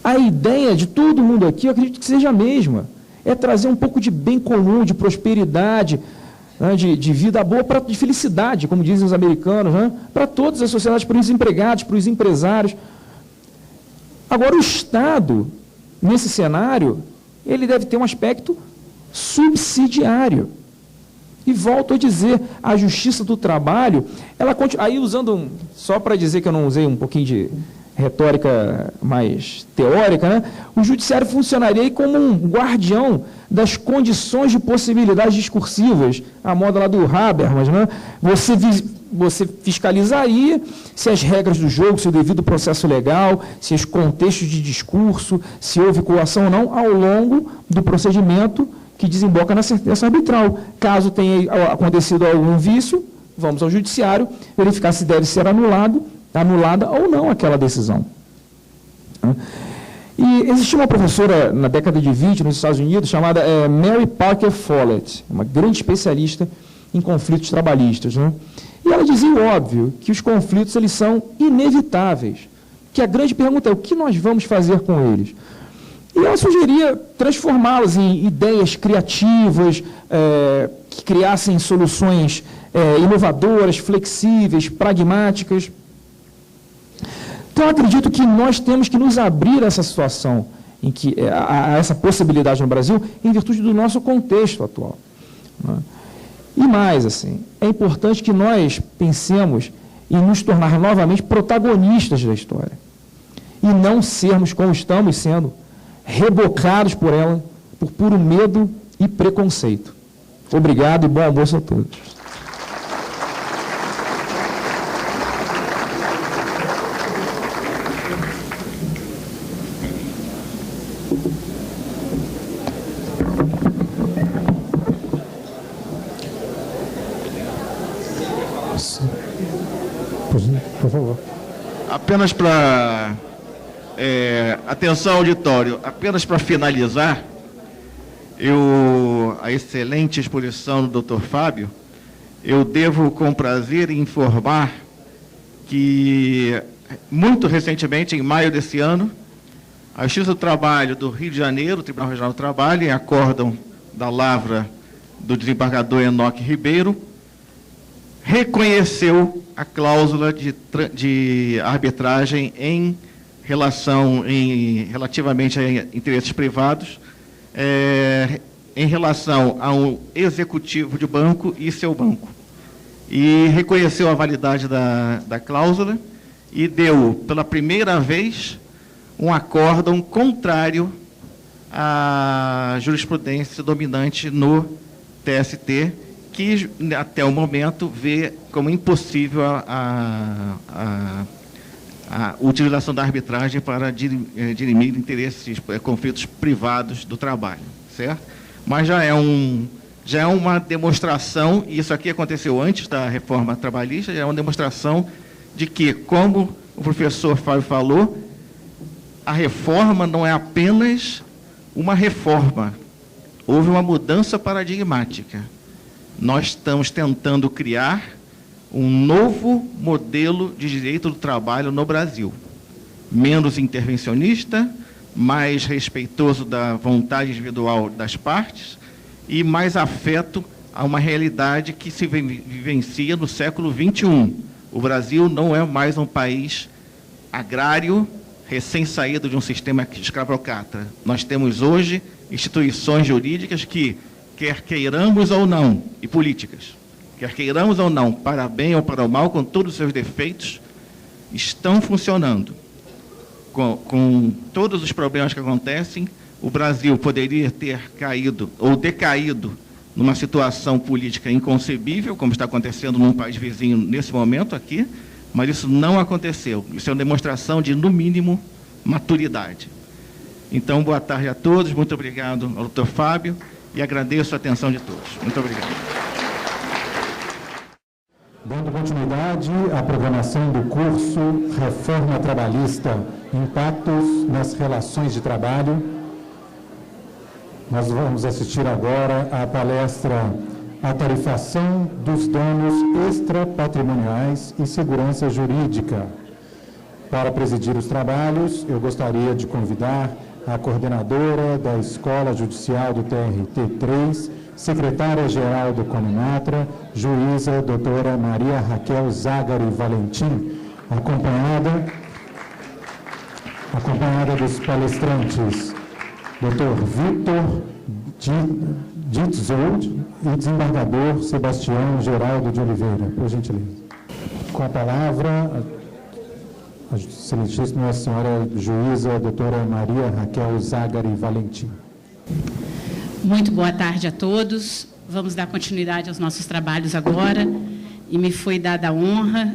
S3: A ideia de todo mundo aqui, eu acredito que seja a mesma, é trazer um pouco de bem comum, de prosperidade, né, de vida boa, de felicidade, como dizem os americanos, né, para todas as sociedades, para os empregados, para os empresários. Agora, o Estado, nesse cenário, ele deve ter um aspecto subsidiário. E volto a dizer, a Justiça do Trabalho, ela continua, aí usando, só para dizer que eu não usei um pouquinho de retórica mais teórica, né? O judiciário funcionaria aí como um guardião das condições de possibilidades discursivas, a moda lá do Habermas, né? Você fiscalizaria se as regras do jogo, se o devido processo legal, se os contextos de discurso, se houve coação ou não, ao longo do procedimento que desemboca na sentença arbitral. Caso tenha acontecido algum vício, vamos ao judiciário verificar se deve ser anulada ou não aquela decisão. E existia uma professora na década de 20 nos Estados Unidos chamada Mary Parker Follett, uma grande especialista em conflitos trabalhistas, né? E ela dizia o óbvio, que os conflitos eles são inevitáveis, que a grande pergunta é o que nós vamos fazer com eles. E ela sugeria transformá-los em ideias criativas, que criassem soluções inovadoras, flexíveis, pragmáticas. Então, eu acredito que nós temos que nos abrir a essa situação, a essa possibilidade no Brasil, em virtude do nosso contexto atual, né? E mais, assim, é importante que nós pensemos em nos tornar novamente protagonistas da história, e não sermos, como estamos sendo, rebocados por ela, por puro medo e preconceito. Obrigado e bom almoço a todos.
S1: Por favor.
S2: Apenas para... atenção, auditório, apenas para finalizar, a excelente exposição do Dr. Fábio, eu devo com prazer informar que, muito recentemente, em maio desse ano, a Justiça do Trabalho do Rio de Janeiro, o Tribunal Regional do Trabalho, em acórdão da lavra do desembargador Enoque Ribeiro, reconheceu a cláusula de arbitragem relativamente a interesses privados, em relação ao executivo de banco e seu banco. E reconheceu a validade da cláusula e deu, pela primeira vez, um acórdão contrário à jurisprudência dominante no TST, que, até o momento, vê como impossível a utilização da arbitragem para dirimir interesses, conflitos privados do trabalho, certo? Mas já é uma demonstração, e isso aqui aconteceu antes da reforma trabalhista, já é uma demonstração de que, como o professor Fábio falou, a reforma não é apenas uma reforma, houve uma mudança paradigmática. Nós estamos tentando criar um novo modelo de direito do trabalho no Brasil, menos intervencionista, mais respeitoso da vontade individual das partes e mais afeto a uma realidade que se vivencia no século XXI. O Brasil não é mais um país agrário, recém-saído de um sistema escravocrata. Nós temos hoje instituições jurídicas que, quer queiramos ou não, e políticas, quer queiramos ou não, para bem ou para o mal, com todos os seus defeitos, estão funcionando. Com todos os problemas que acontecem, o Brasil poderia ter caído ou decaído numa situação política inconcebível, como está acontecendo num país vizinho nesse momento aqui, mas isso não aconteceu. Isso é uma demonstração de, no mínimo, maturidade. Então, boa tarde a todos, muito obrigado ao doutor Fábio e agradeço a atenção de todos. Muito obrigado.
S1: Dando continuidade à programação do curso Reforma Trabalhista, Impactos nas Relações de Trabalho, nós vamos assistir agora à palestra A Tarifação dos Danos Extrapatrimoniais e Segurança Jurídica. Para presidir os trabalhos, eu gostaria de convidar a coordenadora da Escola Judicial do TRT3, secretária-geral do Cominatra, juíza doutora Maria Raquel Zagari Valentim, acompanhada dos palestrantes Dr. Vitor Ditzold e desembargador Sebastião Geraldo de Oliveira. Por gentileza. Com a palavra, a excelentíssima senhora juíza doutora Maria Raquel Zagari Valentim.
S4: Muito boa tarde a todos. Vamos dar continuidade aos nossos trabalhos agora. E me foi dada a honra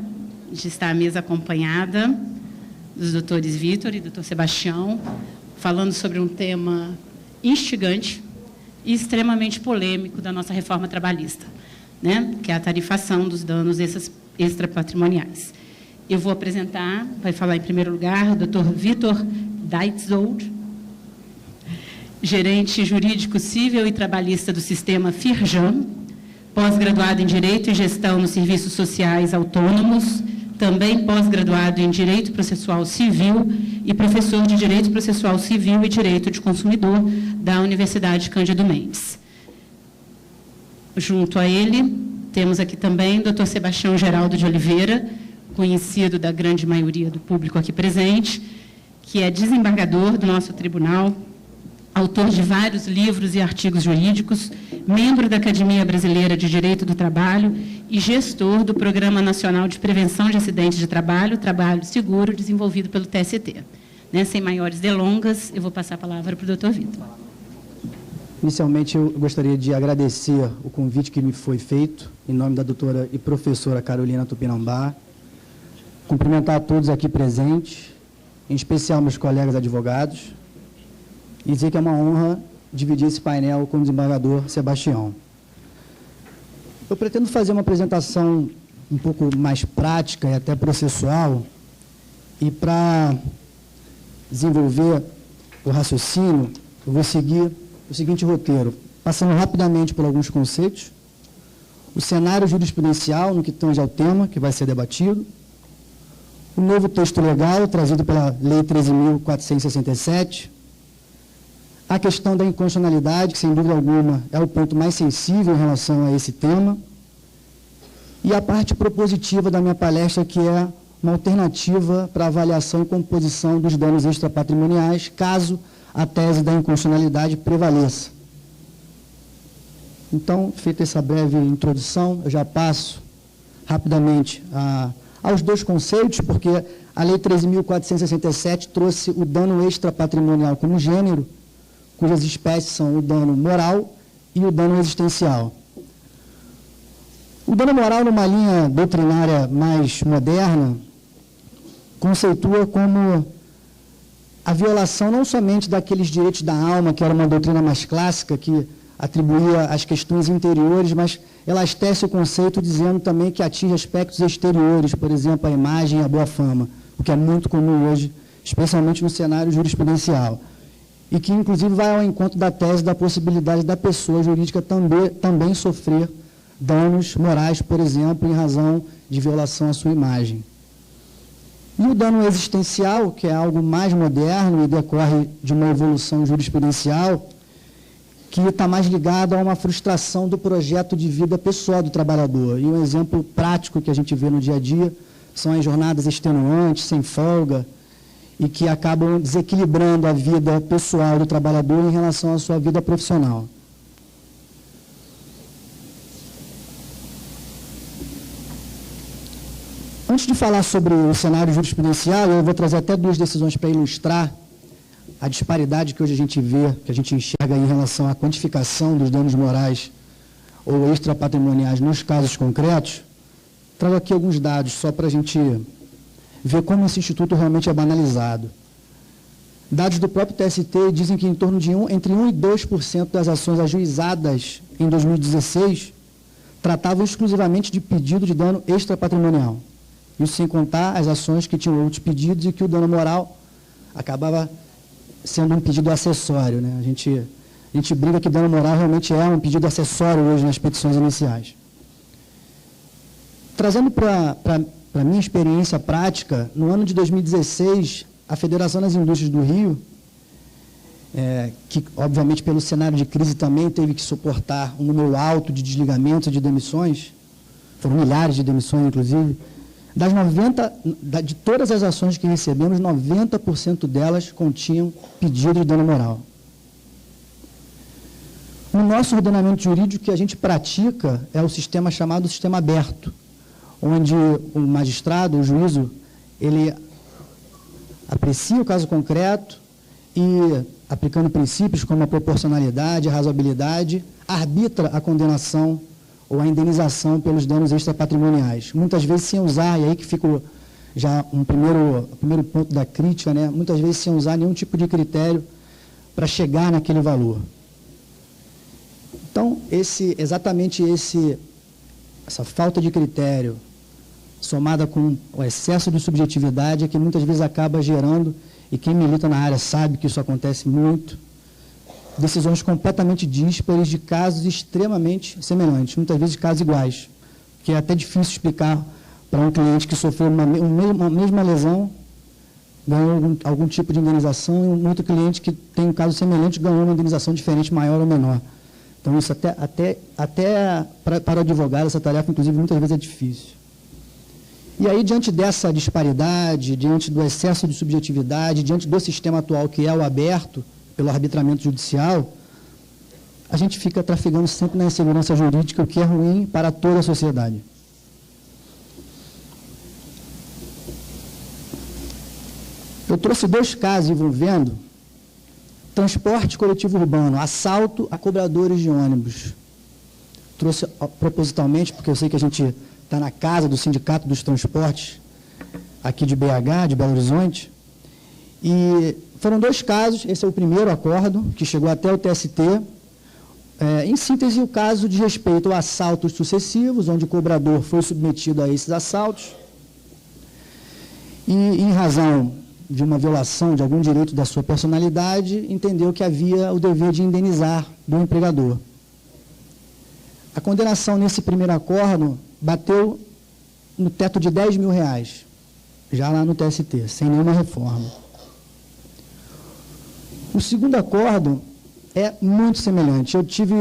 S4: de estar à mesa acompanhada dos doutores Vitor e doutor Sebastião, falando sobre um tema instigante e extremamente polêmico da nossa reforma trabalhista, né? Que é a tarifação dos danos extrapatrimoniais. Eu vou apresentar, vai falar em primeiro lugar, o doutor Vitor Ditzold, gerente jurídico civil e trabalhista do sistema Firjan, pós-graduado em Direito e Gestão nos Serviços Sociais Autônomos, também pós-graduado em Direito Processual Civil e professor de Direito Processual Civil e Direito de Consumidor da Universidade Cândido Mendes. Junto a ele, temos aqui também o Dr. Sebastião Geraldo de Oliveira, conhecido da grande maioria do público aqui presente, que é desembargador do nosso tribunal, autor de vários livros e artigos jurídicos, membro da Academia Brasileira de Direito do Trabalho e gestor do Programa Nacional de Prevenção de Acidentes de Trabalho, Trabalho Seguro, desenvolvido pelo TST. Sem maiores delongas, eu vou passar a palavra para o doutor Vitor.
S5: Inicialmente, eu gostaria de agradecer o convite que me foi feito, em nome da doutora e professora Carolina Tupinambá, cumprimentar a todos aqui presentes, em especial meus colegas advogados, e dizer que é uma honra dividir esse painel com o desembargador Sebastião. Eu pretendo fazer uma apresentação um pouco mais prática e até processual, e para desenvolver o raciocínio, eu vou seguir o seguinte roteiro, passando rapidamente por alguns conceitos, o cenário jurisprudencial no que tange ao tema que vai ser debatido, o novo texto legal trazido pela Lei 13.467, a questão da inconstitucionalidade, que sem dúvida alguma é o ponto mais sensível em relação a esse tema, e a parte propositiva da minha palestra, que é uma alternativa para avaliação e composição dos danos extrapatrimoniais, caso a tese da inconstitucionalidade prevaleça. Então, feita essa breve introdução, eu já passo rapidamente aos dois conceitos, porque a Lei 13.467 trouxe o dano extrapatrimonial como gênero, cujas espécies são o dano moral e o dano existencial. O dano moral, numa linha doutrinária mais moderna, conceitua como a violação não somente daqueles direitos da alma, que era uma doutrina mais clássica, que atribuía às questões interiores, mas ela estece o conceito dizendo também que atinge aspectos exteriores, por exemplo, a imagem e a boa fama, o que é muito comum hoje, especialmente no cenário jurisprudencial, e que, inclusive, vai ao encontro da tese da possibilidade da pessoa jurídica também sofrer danos morais, por exemplo, em razão de violação à sua imagem. E o dano existencial, que é algo mais moderno e decorre de uma evolução jurisprudencial, que está mais ligado a uma frustração do projeto de vida pessoal do trabalhador. E um exemplo prático que a gente vê no dia a dia são as jornadas extenuantes, sem folga, e que acabam desequilibrando a vida pessoal do trabalhador em relação à sua vida profissional. Antes de falar sobre o cenário jurisprudencial, eu vou trazer até duas decisões para ilustrar a disparidade que hoje a gente vê, que a gente enxerga em relação à quantificação dos danos morais ou extrapatrimoniais nos casos concretos, trago aqui alguns dados só para a gente ver como esse instituto realmente é banalizado. Dados do próprio TST dizem que em torno de entre 1% e 2% das ações ajuizadas em 2016 tratavam exclusivamente de pedido de dano extrapatrimonial. Isso sem contar as ações que tinham outros pedidos e que o dano moral acabava sendo um pedido acessório, né? A gente briga que dano moral realmente é um pedido acessório hoje nas petições iniciais. Trazendo para a minha experiência prática, no ano de 2016, a Federação das Indústrias do Rio, que obviamente pelo cenário de crise também teve que suportar um número alto de desligamentos e de demissões, foram milhares de demissões inclusive, de todas as ações que recebemos, 90% delas continham pedido de dano moral. No nosso ordenamento jurídico, o que a gente pratica é o sistema chamado sistema aberto, onde o magistrado, o juízo, ele aprecia o caso concreto e, aplicando princípios como a proporcionalidade, a razoabilidade, arbitra a condenação ou a indenização pelos danos extrapatrimoniais. Muitas vezes sem usar, e aí que fica já o primeiro ponto da crítica, né? Muitas vezes sem usar nenhum tipo de critério para chegar naquele valor. Então, exatamente essa falta de critério, somada com o excesso de subjetividade, é que muitas vezes acaba gerando, e quem milita na área sabe que isso acontece muito, decisões completamente díspares de casos extremamente semelhantes, muitas vezes casos iguais, que é até difícil explicar para um cliente que sofreu uma mesma lesão, ganhou algum tipo de indenização, e um outro cliente que tem um caso semelhante ganhou uma indenização diferente, maior ou menor. Então, isso até para o advogado, essa tarefa, inclusive, muitas vezes é difícil. E aí, diante dessa disparidade, diante do excesso de subjetividade, diante do sistema atual, que é o aberto pelo arbitramento judicial, a gente fica trafegando sempre na insegurança jurídica, o que é ruim para toda a sociedade. Eu trouxe 2 casos envolvendo transporte coletivo urbano, assalto a cobradores de ônibus. Trouxe propositalmente, porque eu sei que a gente está na casa do Sindicato dos Transportes, aqui de BH, de Belo Horizonte, e foram 2 casos, esse é o primeiro acordo, que chegou até o TST. Em síntese, o caso diz respeito a assaltos sucessivos, onde o cobrador foi submetido a esses assaltos, e em razão de uma violação de algum direito da sua personalidade, entendeu que havia o dever de indenizar do empregador. A condenação nesse primeiro acordo bateu no teto de R$10 mil, já lá no TST, sem nenhuma reforma. O segundo acordo é muito semelhante. Eu tive,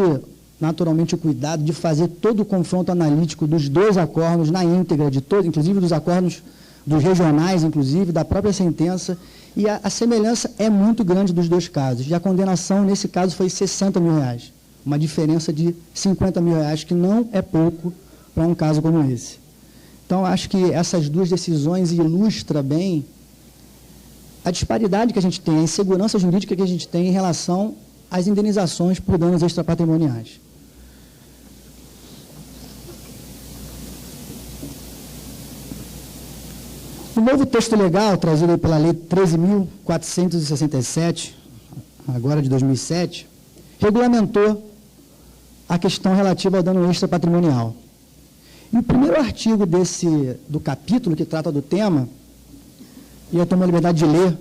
S5: naturalmente, o cuidado de fazer todo o confronto analítico dos 2 acordos na íntegra, inclusive dos acordos dos regionais, inclusive, da própria sentença, e a semelhança é muito grande dos 2 casos. E a condenação, nesse caso, foi R$60 mil, uma diferença de R$50 mil, que não é pouco para um caso como esse. Então, acho que essas 2 decisões ilustram bem a disparidade que a gente tem, a insegurança jurídica que a gente tem em relação às indenizações por danos extrapatrimoniais. O novo texto legal, trazido pela Lei 13.467, agora de 2007, regulamentou a questão relativa ao dano extrapatrimonial. E o primeiro artigo do capítulo que trata do tema, e eu tomo a liberdade de ler,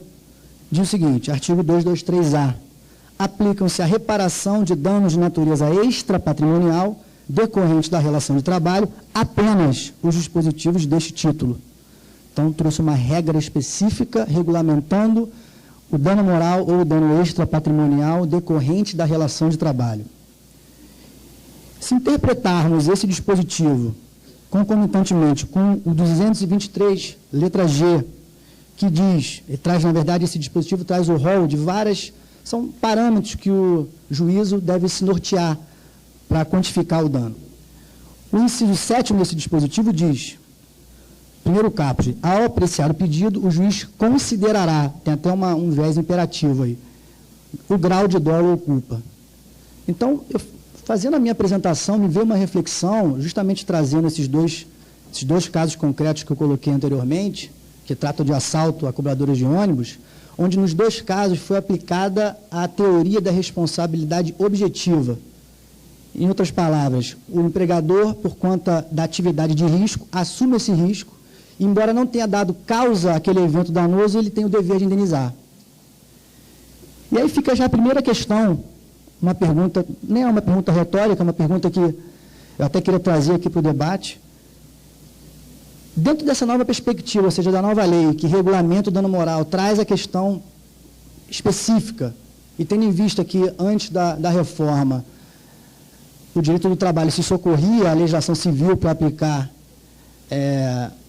S5: diz o seguinte, artigo 223A, aplicam-se à reparação de danos de natureza extrapatrimonial decorrente da relação de trabalho apenas os dispositivos deste título. Então, trouxe uma regra específica regulamentando o dano moral ou o dano extrapatrimonial decorrente da relação de trabalho. Se interpretarmos esse dispositivo concomitantemente com o 223, letra G, que diz, na verdade, esse dispositivo traz o rol de são parâmetros que o juízo deve se nortear para quantificar o dano. O inciso 7º desse dispositivo diz, primeiro caput, ao apreciar o pedido, o juiz considerará, tem até um viés imperativo aí, o grau de dolo ou culpa. Então, fazendo a minha apresentação, me veio uma reflexão, justamente trazendo esses dois casos concretos que eu coloquei anteriormente, que tratam de assalto a cobradores de ônibus, onde nos dois casos foi aplicada a teoria da responsabilidade objetiva. Em outras palavras, o empregador, por conta da atividade de risco, assume esse risco, e, embora não tenha dado causa àquele evento danoso, ele tem o dever de indenizar. E aí fica já a primeira questão, uma pergunta, nem é uma pergunta retórica, é uma pergunta que eu até queria trazer aqui para o debate. Dentro dessa nova perspectiva, ou seja, da nova lei, que regulamenta o dano moral, traz a questão específica, e tendo em vista que antes da reforma, o direito do trabalho se socorria à legislação civil para aplicar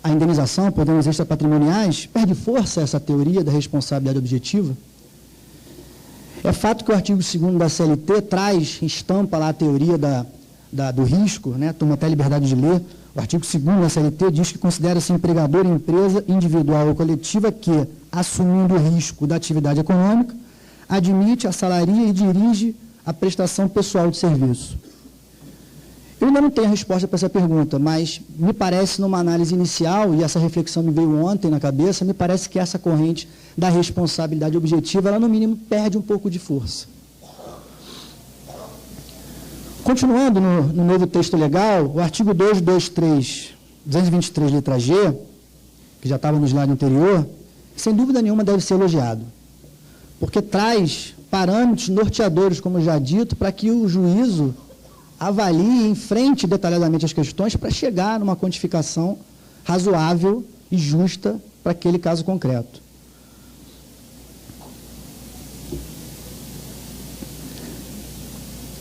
S5: a indenização por danos extrapatrimoniais, perde força essa teoria da responsabilidade objetiva? É fato que o artigo 2º da CLT traz, estampa lá a teoria do risco, né? Toma até a liberdade de ler. O artigo 2º da CLT diz que considera-se empregador empresa individual ou coletiva que, assumindo o risco da atividade econômica, admite, assalaria e dirige a prestação pessoal de serviço. Eu ainda não tenho a resposta para essa pergunta, mas me parece, numa análise inicial, e essa reflexão me veio ontem na cabeça, me parece que essa corrente da responsabilidade objetiva, ela no mínimo perde um pouco de força. Continuando no novo texto legal, o artigo 223, letra G, que já estava no slide anterior, sem dúvida nenhuma deve ser elogiado, porque traz parâmetros norteadores, como já dito, para que o juízo avalie e enfrente detalhadamente as questões para chegar numa quantificação razoável e justa para aquele caso concreto.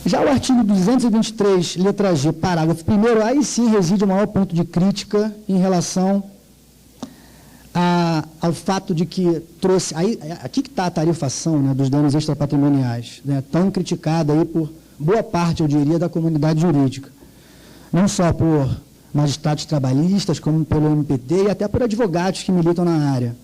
S5: Já o artigo 223, letra G, parágrafo 1º, aí sim reside o maior ponto de crítica em relação ao fato de que trouxe... Aqui que está a tarifação, né, dos danos extrapatrimoniais, né, tão criticada aí por boa parte, eu diria, da comunidade jurídica. Não só por magistrados trabalhistas, como pelo MPT e até por advogados que militam na área.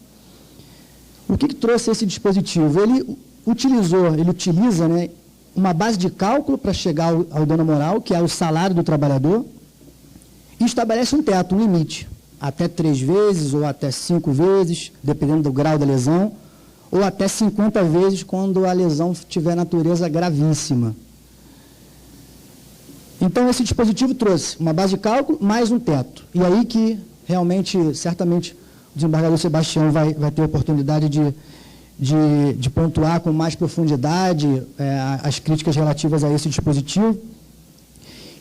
S5: O que trouxe esse dispositivo? Ele utiliza, né, uma base de cálculo para chegar ao dano moral, que é o salário do trabalhador, e estabelece um teto, um limite, até 3 vezes ou até 5 vezes, dependendo do grau da lesão, ou até 50 vezes quando a lesão tiver natureza gravíssima. Então, esse dispositivo trouxe uma base de cálculo mais um teto. E aí que, realmente, certamente, o desembargador Sebastião vai ter a oportunidade de pontuar com mais profundidade as críticas relativas a esse dispositivo.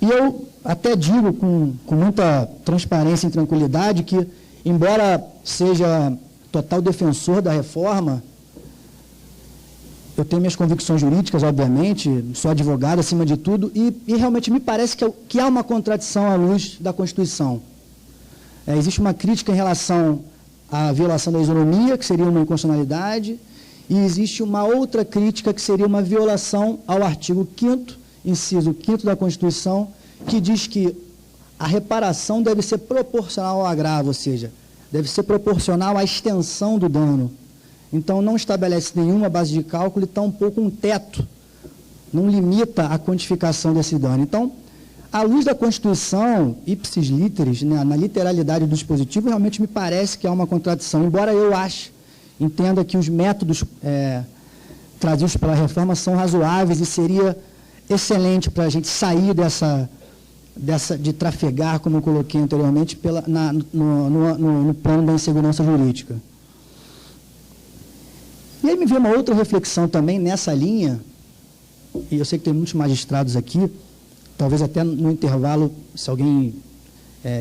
S5: E eu até digo com muita transparência e tranquilidade que, embora seja total defensor da reforma, eu tenho minhas convicções jurídicas, obviamente, sou advogado acima de tudo, e realmente me parece que há uma contradição à luz da Constituição. Existe uma crítica em relação à violação da isonomia, que seria uma inconstitucionalidade, e existe uma outra crítica, que seria uma violação ao artigo 5º, inciso 5º da Constituição, que diz que a reparação deve ser proporcional ao agravo, ou seja, deve ser proporcional à extensão do dano. Então, não estabelece nenhuma base de cálculo e tampouco um teto, não limita a quantificação desse dano. Então, à luz da Constituição, ipsis literis, né, na literalidade do dispositivo, realmente me parece que há uma contradição, embora eu entenda que os métodos trazidos pela reforma são razoáveis e seria excelente para a gente sair de trafegar, como eu coloquei anteriormente, no plano da insegurança jurídica. E aí me veio uma outra reflexão também nessa linha, e eu sei que tem muitos magistrados aqui, talvez até no intervalo, se alguém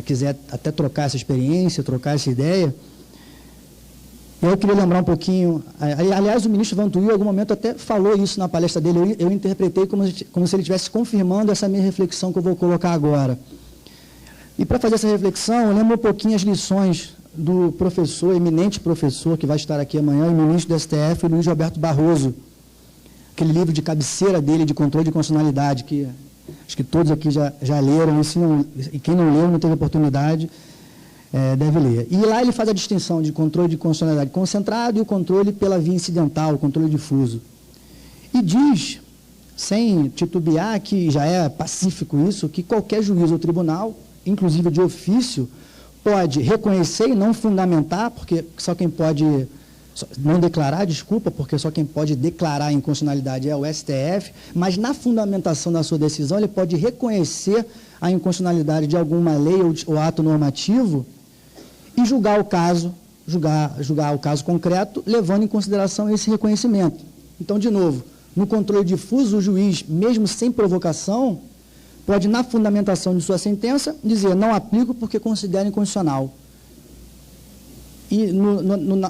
S5: quiser até trocar essa experiência, trocar essa ideia. Eu queria lembrar um pouquinho, aliás, o ministro Vantuil, em algum momento, até falou isso na palestra dele, eu interpretei como se ele estivesse confirmando essa minha reflexão que eu vou colocar agora. E para fazer essa reflexão, eu lembro um pouquinho as lições do professor, eminente professor, que vai estar aqui amanhã, e ministro do STF, Luiz Roberto Barroso, aquele livro de cabeceira dele, de controle de constitucionalidade, que acho que todos aqui já leram, e quem não leu, não teve oportunidade. deve ler. E lá ele faz a distinção de controle de constitucionalidade concentrado e o controle pela via incidental, o controle difuso. E diz, sem titubear, que já é pacífico isso, que qualquer juiz ou tribunal, inclusive de ofício, pode reconhecer e não fundamentar, porque só quem pode, não declarar, desculpa, porque só quem pode declarar a inconstitucionalidade é o STF, mas na fundamentação da sua decisão ele pode reconhecer a inconstitucionalidade de alguma lei ou ato normativo e julgar o caso concreto, levando em consideração esse reconhecimento. Então, de novo, no controle difuso, o juiz, mesmo sem provocação, pode, na fundamentação de sua sentença, dizer não aplico porque considero inconstitucional. E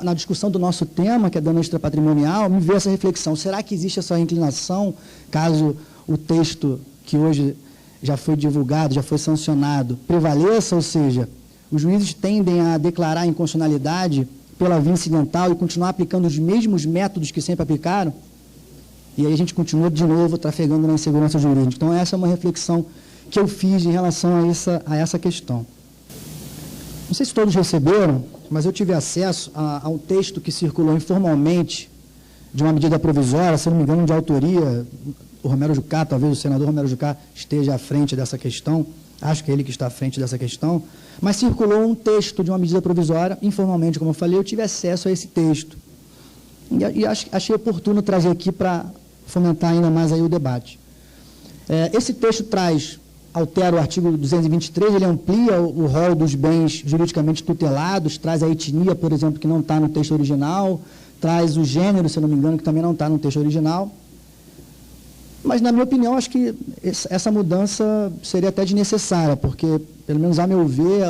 S5: na discussão do nosso tema, que é dano extrapatrimonial, me veio essa reflexão, será que existe essa inclinação, caso o texto que hoje já foi divulgado, já foi sancionado, prevaleça, ou seja, os juízes tendem a declarar a inconstitucionalidade pela via incidental e continuar aplicando os mesmos métodos que sempre aplicaram? E aí a gente continua, de novo, trafegando na insegurança jurídica. Então, essa é uma reflexão que eu fiz em relação a essa questão. Não sei se todos receberam, mas eu tive acesso a um texto que circulou informalmente de uma medida provisória, se não me engano, de autoria, o Romero Jucá, talvez o senador Romero Jucá esteja à frente dessa questão, acho que é ele que está à frente dessa questão, mas circulou um texto de uma medida provisória, informalmente, como eu falei, eu tive acesso a esse texto. E achei oportuno trazer aqui para fomentar ainda mais aí o debate. Esse texto altera o artigo 223, ele amplia o rol dos bens juridicamente tutelados, traz a etnia, por exemplo, que não está no texto original, traz o gênero, se eu não me engano, que também não está no texto original. Mas, na minha opinião, acho que essa mudança seria até desnecessária, porque, pelo menos a meu ver,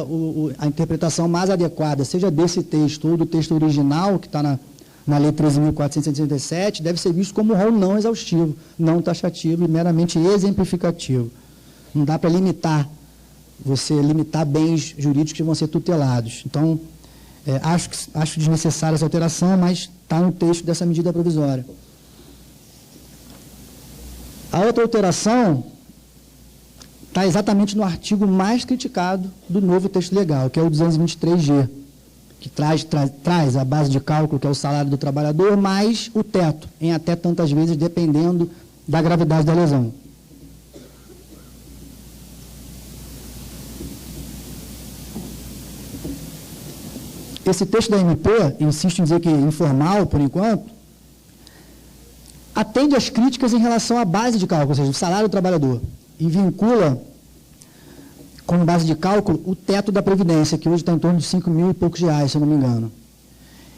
S5: a interpretação mais adequada, seja desse texto ou do texto original, que está na Lei 13.467, deve ser visto como um rol não exaustivo, não taxativo e meramente exemplificativo. Não dá para limitar bens jurídicos que vão ser tutelados. Então, acho desnecessária essa alteração, mas está no texto dessa medida provisória. A outra alteração está exatamente no artigo mais criticado do novo texto legal, que é o 223G, que traz a base de cálculo, que é o salário do trabalhador, mais o teto, em até tantas vezes, dependendo da gravidade da lesão. Esse texto da MP, insisto em dizer que informal, por enquanto, atende às críticas em relação à base de cálculo, ou seja, o salário do trabalhador, e vincula como base de cálculo o teto da Previdência, que hoje está em torno de 5 mil e poucos reais, se eu não me engano.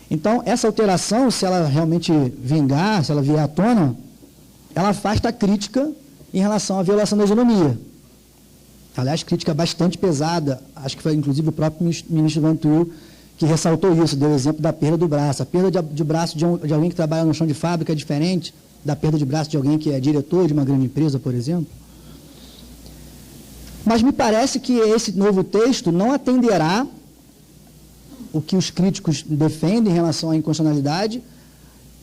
S5: Então, essa alteração, se ela realmente vingar, se ela vier à tona, ela afasta a crítica em relação à violação da isonomia. Aliás, crítica bastante pesada, acho que foi inclusive o próprio ministro Vantuil que ressaltou isso, deu o exemplo da perda do braço. A perda de braço de alguém que trabalha no chão de fábrica é diferente da perda de braço de alguém que é diretor de uma grande empresa, por exemplo. Mas me parece que esse novo texto não atenderá o que os críticos defendem em relação à inconstitucionalidade,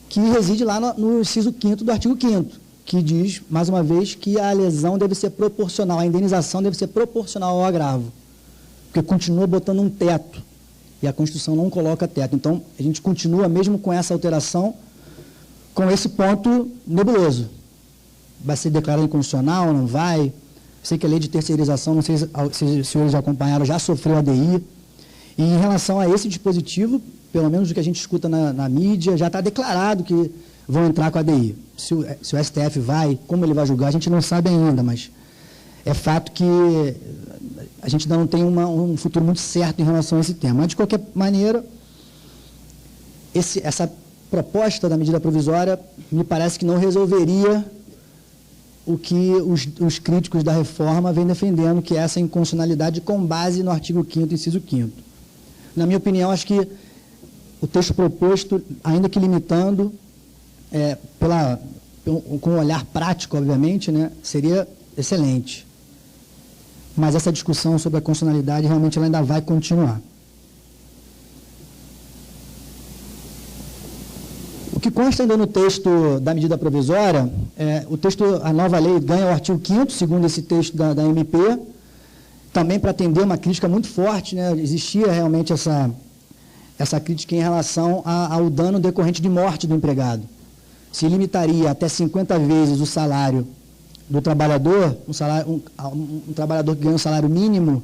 S5: que reside lá no inciso 5º do artigo 5º, que diz, mais uma vez, que a lesão deve ser proporcional, a indenização deve ser proporcional ao agravo, porque continua botando um teto, e a Constituição não coloca teto. Então, a gente continua, mesmo com essa alteração, com esse ponto nebuloso. Vai ser declarado inconstitucional, não vai? Sei que a lei de terceirização, não sei se os senhores já acompanharam, já sofreu ADI. E em relação a esse dispositivo, pelo menos o que a gente escuta na mídia, já está declarado que vão entrar com a ADI. Se o STF vai, como ele vai julgar, a gente não sabe ainda, mas é fato que a gente ainda não tem um futuro muito certo em relação a esse tema. Mas, de qualquer maneira, essa proposta da medida provisória me parece que não resolveria o que os críticos da reforma vêm defendendo, que é essa inconstitucionalidade com base no artigo 5º, inciso 5º. Na minha opinião, acho que o texto proposto, ainda que limitando, com um olhar prático, obviamente, né, seria excelente. Mas essa discussão sobre a constitucionalidade, realmente, ela ainda vai continuar. O que consta ainda no texto da medida provisória, a nova lei ganha o artigo 5º, segundo esse texto da MP. também para atender uma crítica muito forte, né? Existia realmente essa crítica em relação ao dano decorrente de morte do empregado. Se limitaria até 50 vezes o salário do trabalhador, um trabalhador que ganha um salário mínimo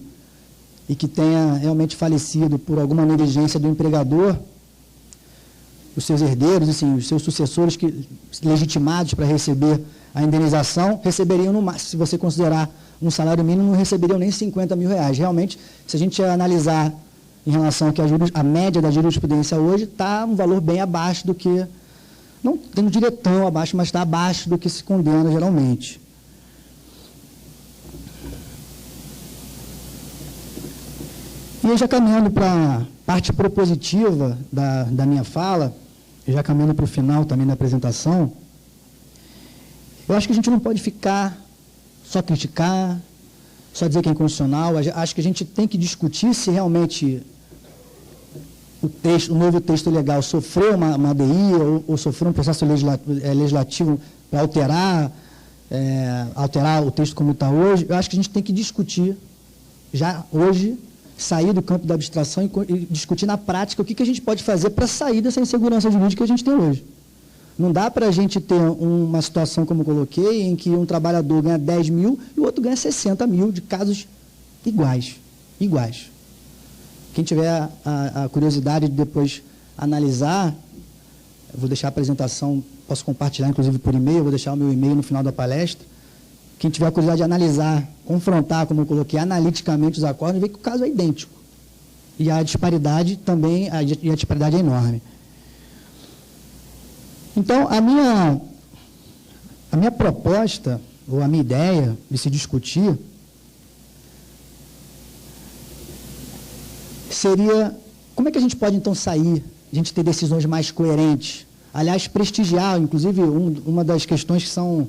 S5: e que tenha realmente falecido por alguma negligência do empregador, os seus herdeiros, assim, os seus sucessores legitimados para receber a indenização, receberiam, no máximo, se você considerar um salário mínimo, não receberiam nem 50 mil reais. Realmente, se a gente analisar em relação ao que a média da jurisprudência hoje, está um valor bem abaixo do que, não tendo diretão abaixo, mas está abaixo do que se condena geralmente. E aí, já caminhando para a parte propositiva da minha fala, já caminhando para o final também da apresentação, eu acho que a gente não pode ficar só criticar, só dizer que é inconstitucional. Acho que a gente tem que discutir se realmente o novo texto legal sofreu uma ADI ou sofreu um processo legislativo para alterar o texto como está hoje. Eu acho que a gente tem que discutir já hoje, sair do campo da abstração e discutir na prática o que a gente pode fazer para sair dessa insegurança jurídica que a gente tem hoje. Não dá para a gente ter uma situação, como eu coloquei, em que um trabalhador ganha 10 mil e o outro ganha 60 mil, de casos iguais. Quem tiver a curiosidade de depois analisar, eu vou deixar a apresentação, posso compartilhar inclusive por e-mail, vou deixar o meu e-mail no final da palestra. Quem tiver a curiosidade de analisar, confrontar, como eu coloquei, analiticamente os acordos, vê que o caso é idêntico. E a disparidade também, a disparidade é enorme. Então, a minha proposta, ou a minha ideia de se discutir, seria, como é que a gente pode, então, sair, a gente ter decisões mais coerentes? Aliás, prestigiar, inclusive, uma das questões que são,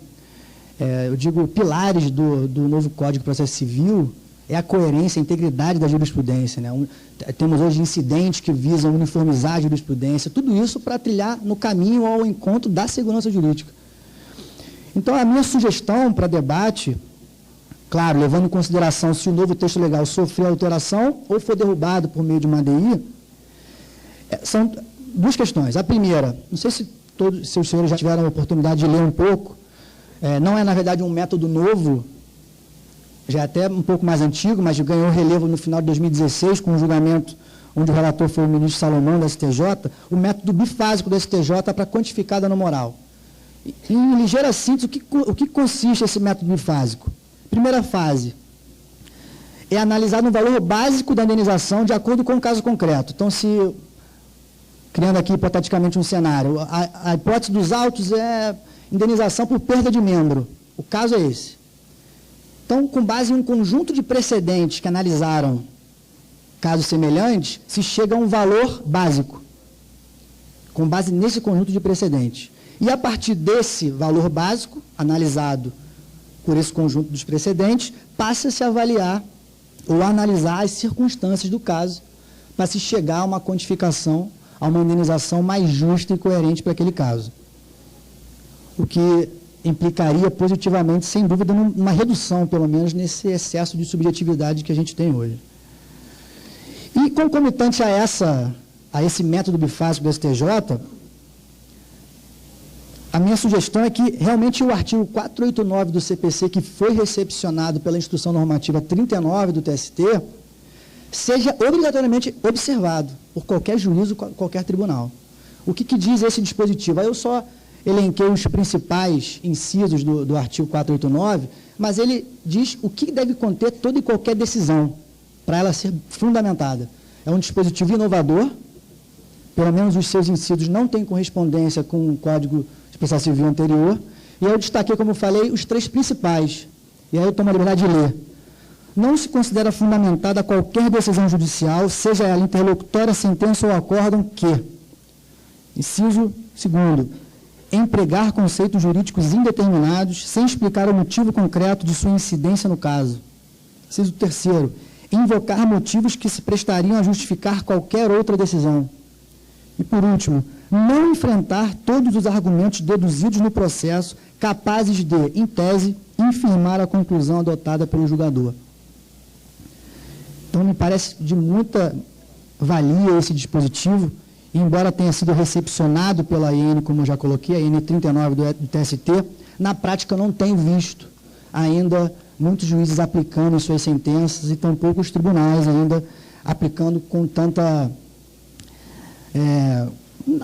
S5: eu digo, pilares do novo Código de Processo Civil, é a coerência, a integridade da jurisprudência, né? Temos hoje incidentes que visam uniformizar a jurisprudência, tudo isso para trilhar no caminho ao encontro da segurança jurídica. Então, a minha sugestão para debate, claro, levando em consideração se o novo texto legal sofreu alteração ou for derrubado por meio de uma ADI, são duas questões. A primeira, não sei se todos os senhores já tiveram a oportunidade de ler um pouco, não é, na verdade, um método novo, já é até um pouco mais antigo, mas ganhou relevo no final de 2016, com um julgamento onde o relator foi o ministro Salomão, da STJ, o método bifásico da STJ para quantificar dano moral. Em ligeira síntese, o que consiste esse método bifásico? Primeira fase, é analisar no valor básico da indenização de acordo com o caso concreto. Então, criando aqui hipoteticamente um cenário, a hipótese dos autos é indenização por perda de membro. O caso é esse. Então, com base em um conjunto de precedentes que analisaram casos semelhantes, se chega a um valor básico, com base nesse conjunto de precedentes. E, a partir desse valor básico, analisado por esse conjunto dos precedentes, passa-se a avaliar ou a analisar as circunstâncias do caso, para se chegar a uma quantificação, a uma indenização mais justa e coerente para aquele caso. O que implicaria positivamente, sem dúvida, numa redução, pelo menos, nesse excesso de subjetividade que a gente tem hoje. E, concomitante a esse método bifásico do STJ, a minha sugestão é que, realmente, o artigo 489 do CPC, que foi recepcionado pela Instrução Normativa 39 do TST, seja obrigatoriamente observado por qualquer juízo, qualquer tribunal. O que diz esse dispositivo? Aí eu só elenquei os principais incisos do artigo 489, mas ele diz o que deve conter toda e qualquer decisão, para ela ser fundamentada. É um dispositivo inovador, pelo menos os seus incisos não têm correspondência com o Código de Processo Civil anterior, e eu destaquei, como eu falei, os três principais, e aí eu tomo a liberdade de ler. Não se considera fundamentada qualquer decisão judicial, seja ela interlocutória, sentença ou acórdão, que, inciso 2º, empregar conceitos jurídicos indeterminados, sem explicar o motivo concreto de sua incidência no caso. Inciso 3º, invocar motivos que se prestariam a justificar qualquer outra decisão. E, por último, não enfrentar todos os argumentos deduzidos no processo capazes de, em tese, infirmar a conclusão adotada pelo julgador. Então, me parece de muita valia esse dispositivo, embora tenha sido recepcionado pela AN, como eu já coloquei, a AN 39 do TST, na prática eu não tenho visto ainda muitos juízes aplicando em suas sentenças e tampouco os tribunais ainda aplicando com tanta,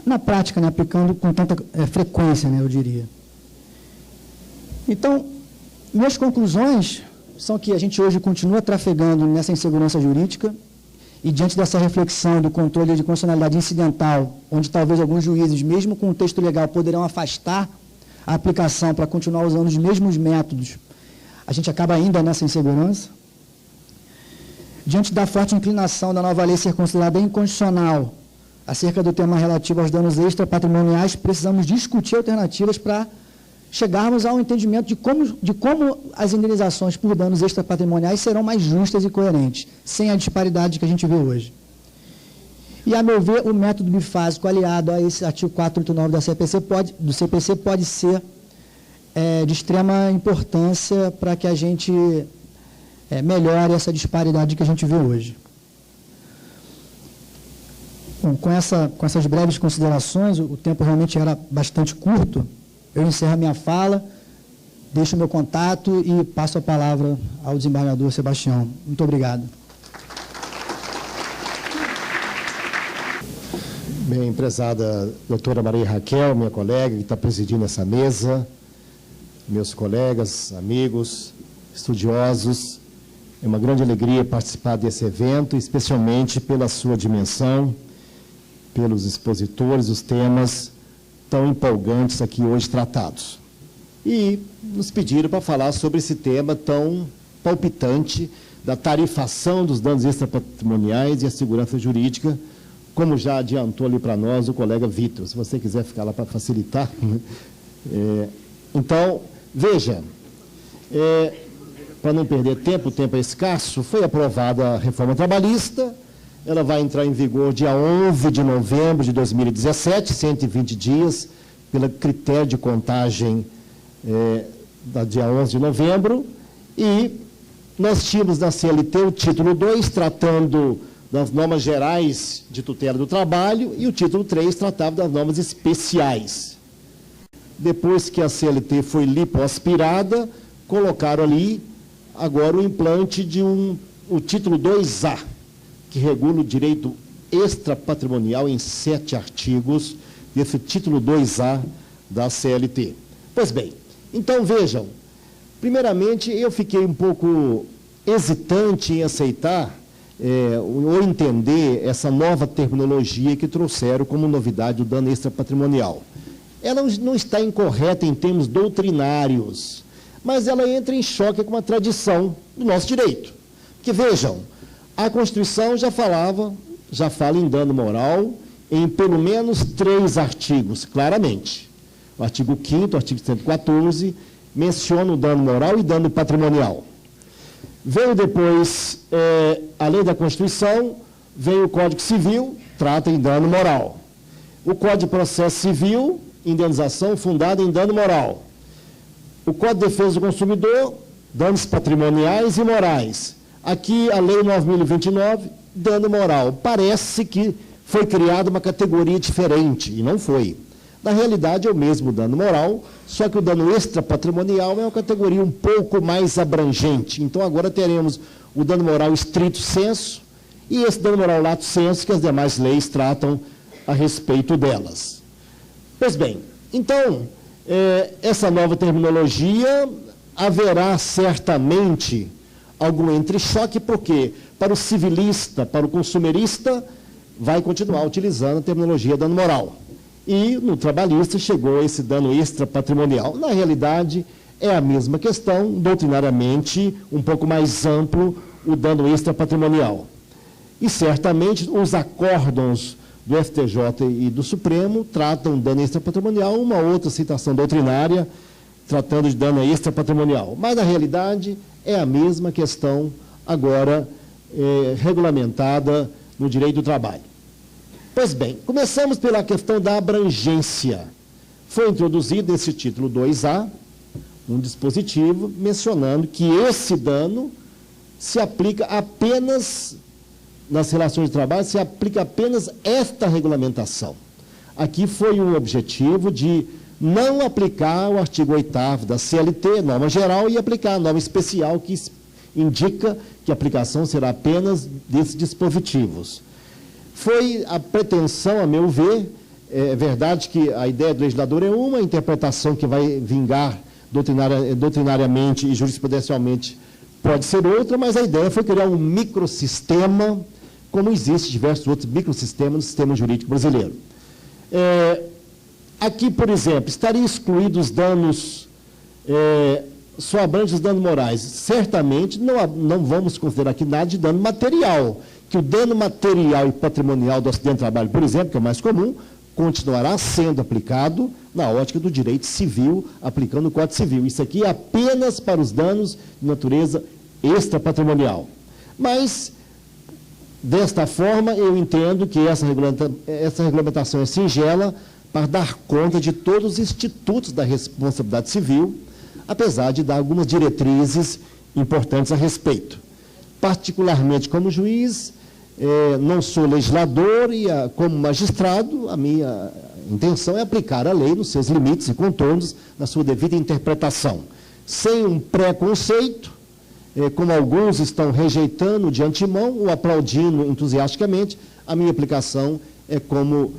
S5: na prática, né, aplicando com tanta frequência, né, eu diria. Então, minhas conclusões são que a gente hoje continua trafegando nessa insegurança jurídica e, diante dessa reflexão do controle de constitucionalidade incidental, onde talvez alguns juízes, mesmo com o texto legal, poderão afastar a aplicação para continuar usando os mesmos métodos, a gente acaba ainda nessa insegurança. Diante da forte inclinação da nova lei ser considerada inconstitucional acerca do tema relativo aos danos extrapatrimoniais, precisamos discutir alternativas para chegarmos ao entendimento de como as indenizações por danos extrapatrimoniais serão mais justas e coerentes, sem a disparidade que a gente vê hoje. E, a meu ver, o método bifásico aliado a esse artigo 489 do CPC pode ser de extrema importância para que a gente melhore essa disparidade que a gente vê hoje. Bom, com essas breves considerações, o tempo realmente era bastante curto, eu encerro a minha fala, deixo o meu contato e passo a palavra ao desembargador Sebastião. Muito obrigado.
S6: Bem, prezada doutora Maria Raquel, minha colega que está presidindo essa mesa, meus colegas, amigos, estudiosos, é uma grande alegria participar desse evento, especialmente pela sua dimensão, pelos expositores, os temas tão empolgantes aqui hoje tratados. E nos pediram para falar sobre esse tema tão palpitante da tarifação dos danos extrapatrimoniais e a segurança jurídica, como já adiantou ali para nós o colega Vitor, se você quiser ficar lá para facilitar. Então, veja, para não perder tempo, o tempo é escasso, foi aprovada a reforma trabalhista, ela vai entrar em vigor dia 11 de novembro de 2017, 120 dias, pelo critério de contagem da dia 11 de novembro, e nós tínhamos na CLT o título 2, tratando das normas gerais de tutela do trabalho, e o título 3 tratava das normas especiais. Depois que a CLT foi lipoaspirada, colocaram ali agora o implante de o título 2A, que regula o direito extrapatrimonial em 7 artigos desse título 2A da CLT. Pois bem, então vejam, primeiramente eu fiquei um pouco hesitante em aceitar ou entender essa nova terminologia que trouxeram como novidade o dano extrapatrimonial. Ela não está incorreta em termos doutrinários, mas ela entra em choque com a tradição do nosso direito. Porque vejam, a Constituição já fala em dano moral em pelo menos 3 artigos, claramente. O artigo 5º, o artigo 114, menciona o dano moral e dano patrimonial. Veio depois, além da Constituição, veio o Código Civil, trata em dano moral. O Código de Processo Civil, indenização fundada em dano moral. O Código de Defesa do Consumidor, danos patrimoniais e morais. Aqui, a Lei 9.029, dano moral. Parece que foi criada uma categoria diferente, e não foi. Na realidade, é o mesmo dano moral, só que o dano extrapatrimonial é uma categoria um pouco mais abrangente. Então, agora teremos o dano moral estrito sensu e esse dano moral lato sensu, que as demais leis tratam a respeito delas. Pois bem, então, essa nova terminologia haverá certamente algum entrechoque, porque para o civilista, para o consumerista, vai continuar utilizando a terminologia dano moral. E no trabalhista chegou esse dano extrapatrimonial. Na realidade, é a mesma questão, doutrinariamente, um pouco mais amplo, o dano extrapatrimonial. E certamente os acórdons do FTJ e do Supremo tratam dano extrapatrimonial, uma outra citação doutrinária tratando de dano extrapatrimonial. Mas, na realidade, é a mesma questão agora regulamentada no direito do trabalho. Pois bem, começamos pela questão da abrangência. Foi introduzido nesse título 2A um dispositivo mencionando que esse dano se aplica apenas, nas relações de trabalho, se aplica apenas esta regulamentação. Aqui foi um objetivo de não aplicar o artigo 8º da CLT, norma geral, e aplicar a norma especial que indica que a aplicação será apenas desses dispositivos. Foi a pretensão, a meu ver, é verdade que a ideia do legislador é uma, a interpretação que vai vingar doutrinariamente e jurisprudencialmente pode ser outra, mas a ideia foi criar um microsistema, como existem diversos outros microsistemas no sistema jurídico brasileiro. Aqui, por exemplo, estariam excluídos os danos, só abrange os danos morais. Certamente não vamos considerar aqui nada de dano material, que o dano material e patrimonial do acidente de trabalho, por exemplo, que é o mais comum, continuará sendo aplicado na ótica do direito civil, aplicando o Código Civil. Isso aqui é apenas para os danos de natureza extrapatrimonial. Mas, desta forma, eu entendo que essa regulamentação é singela para dar conta de todos os institutos da responsabilidade civil, apesar de dar algumas diretrizes importantes a respeito. Particularmente como juiz, não sou legislador e, como magistrado, a minha intenção é aplicar a lei nos seus limites e contornos, na sua devida interpretação, sem um preconceito, como alguns estão rejeitando de antemão ou aplaudindo entusiasticamente. A minha aplicação é como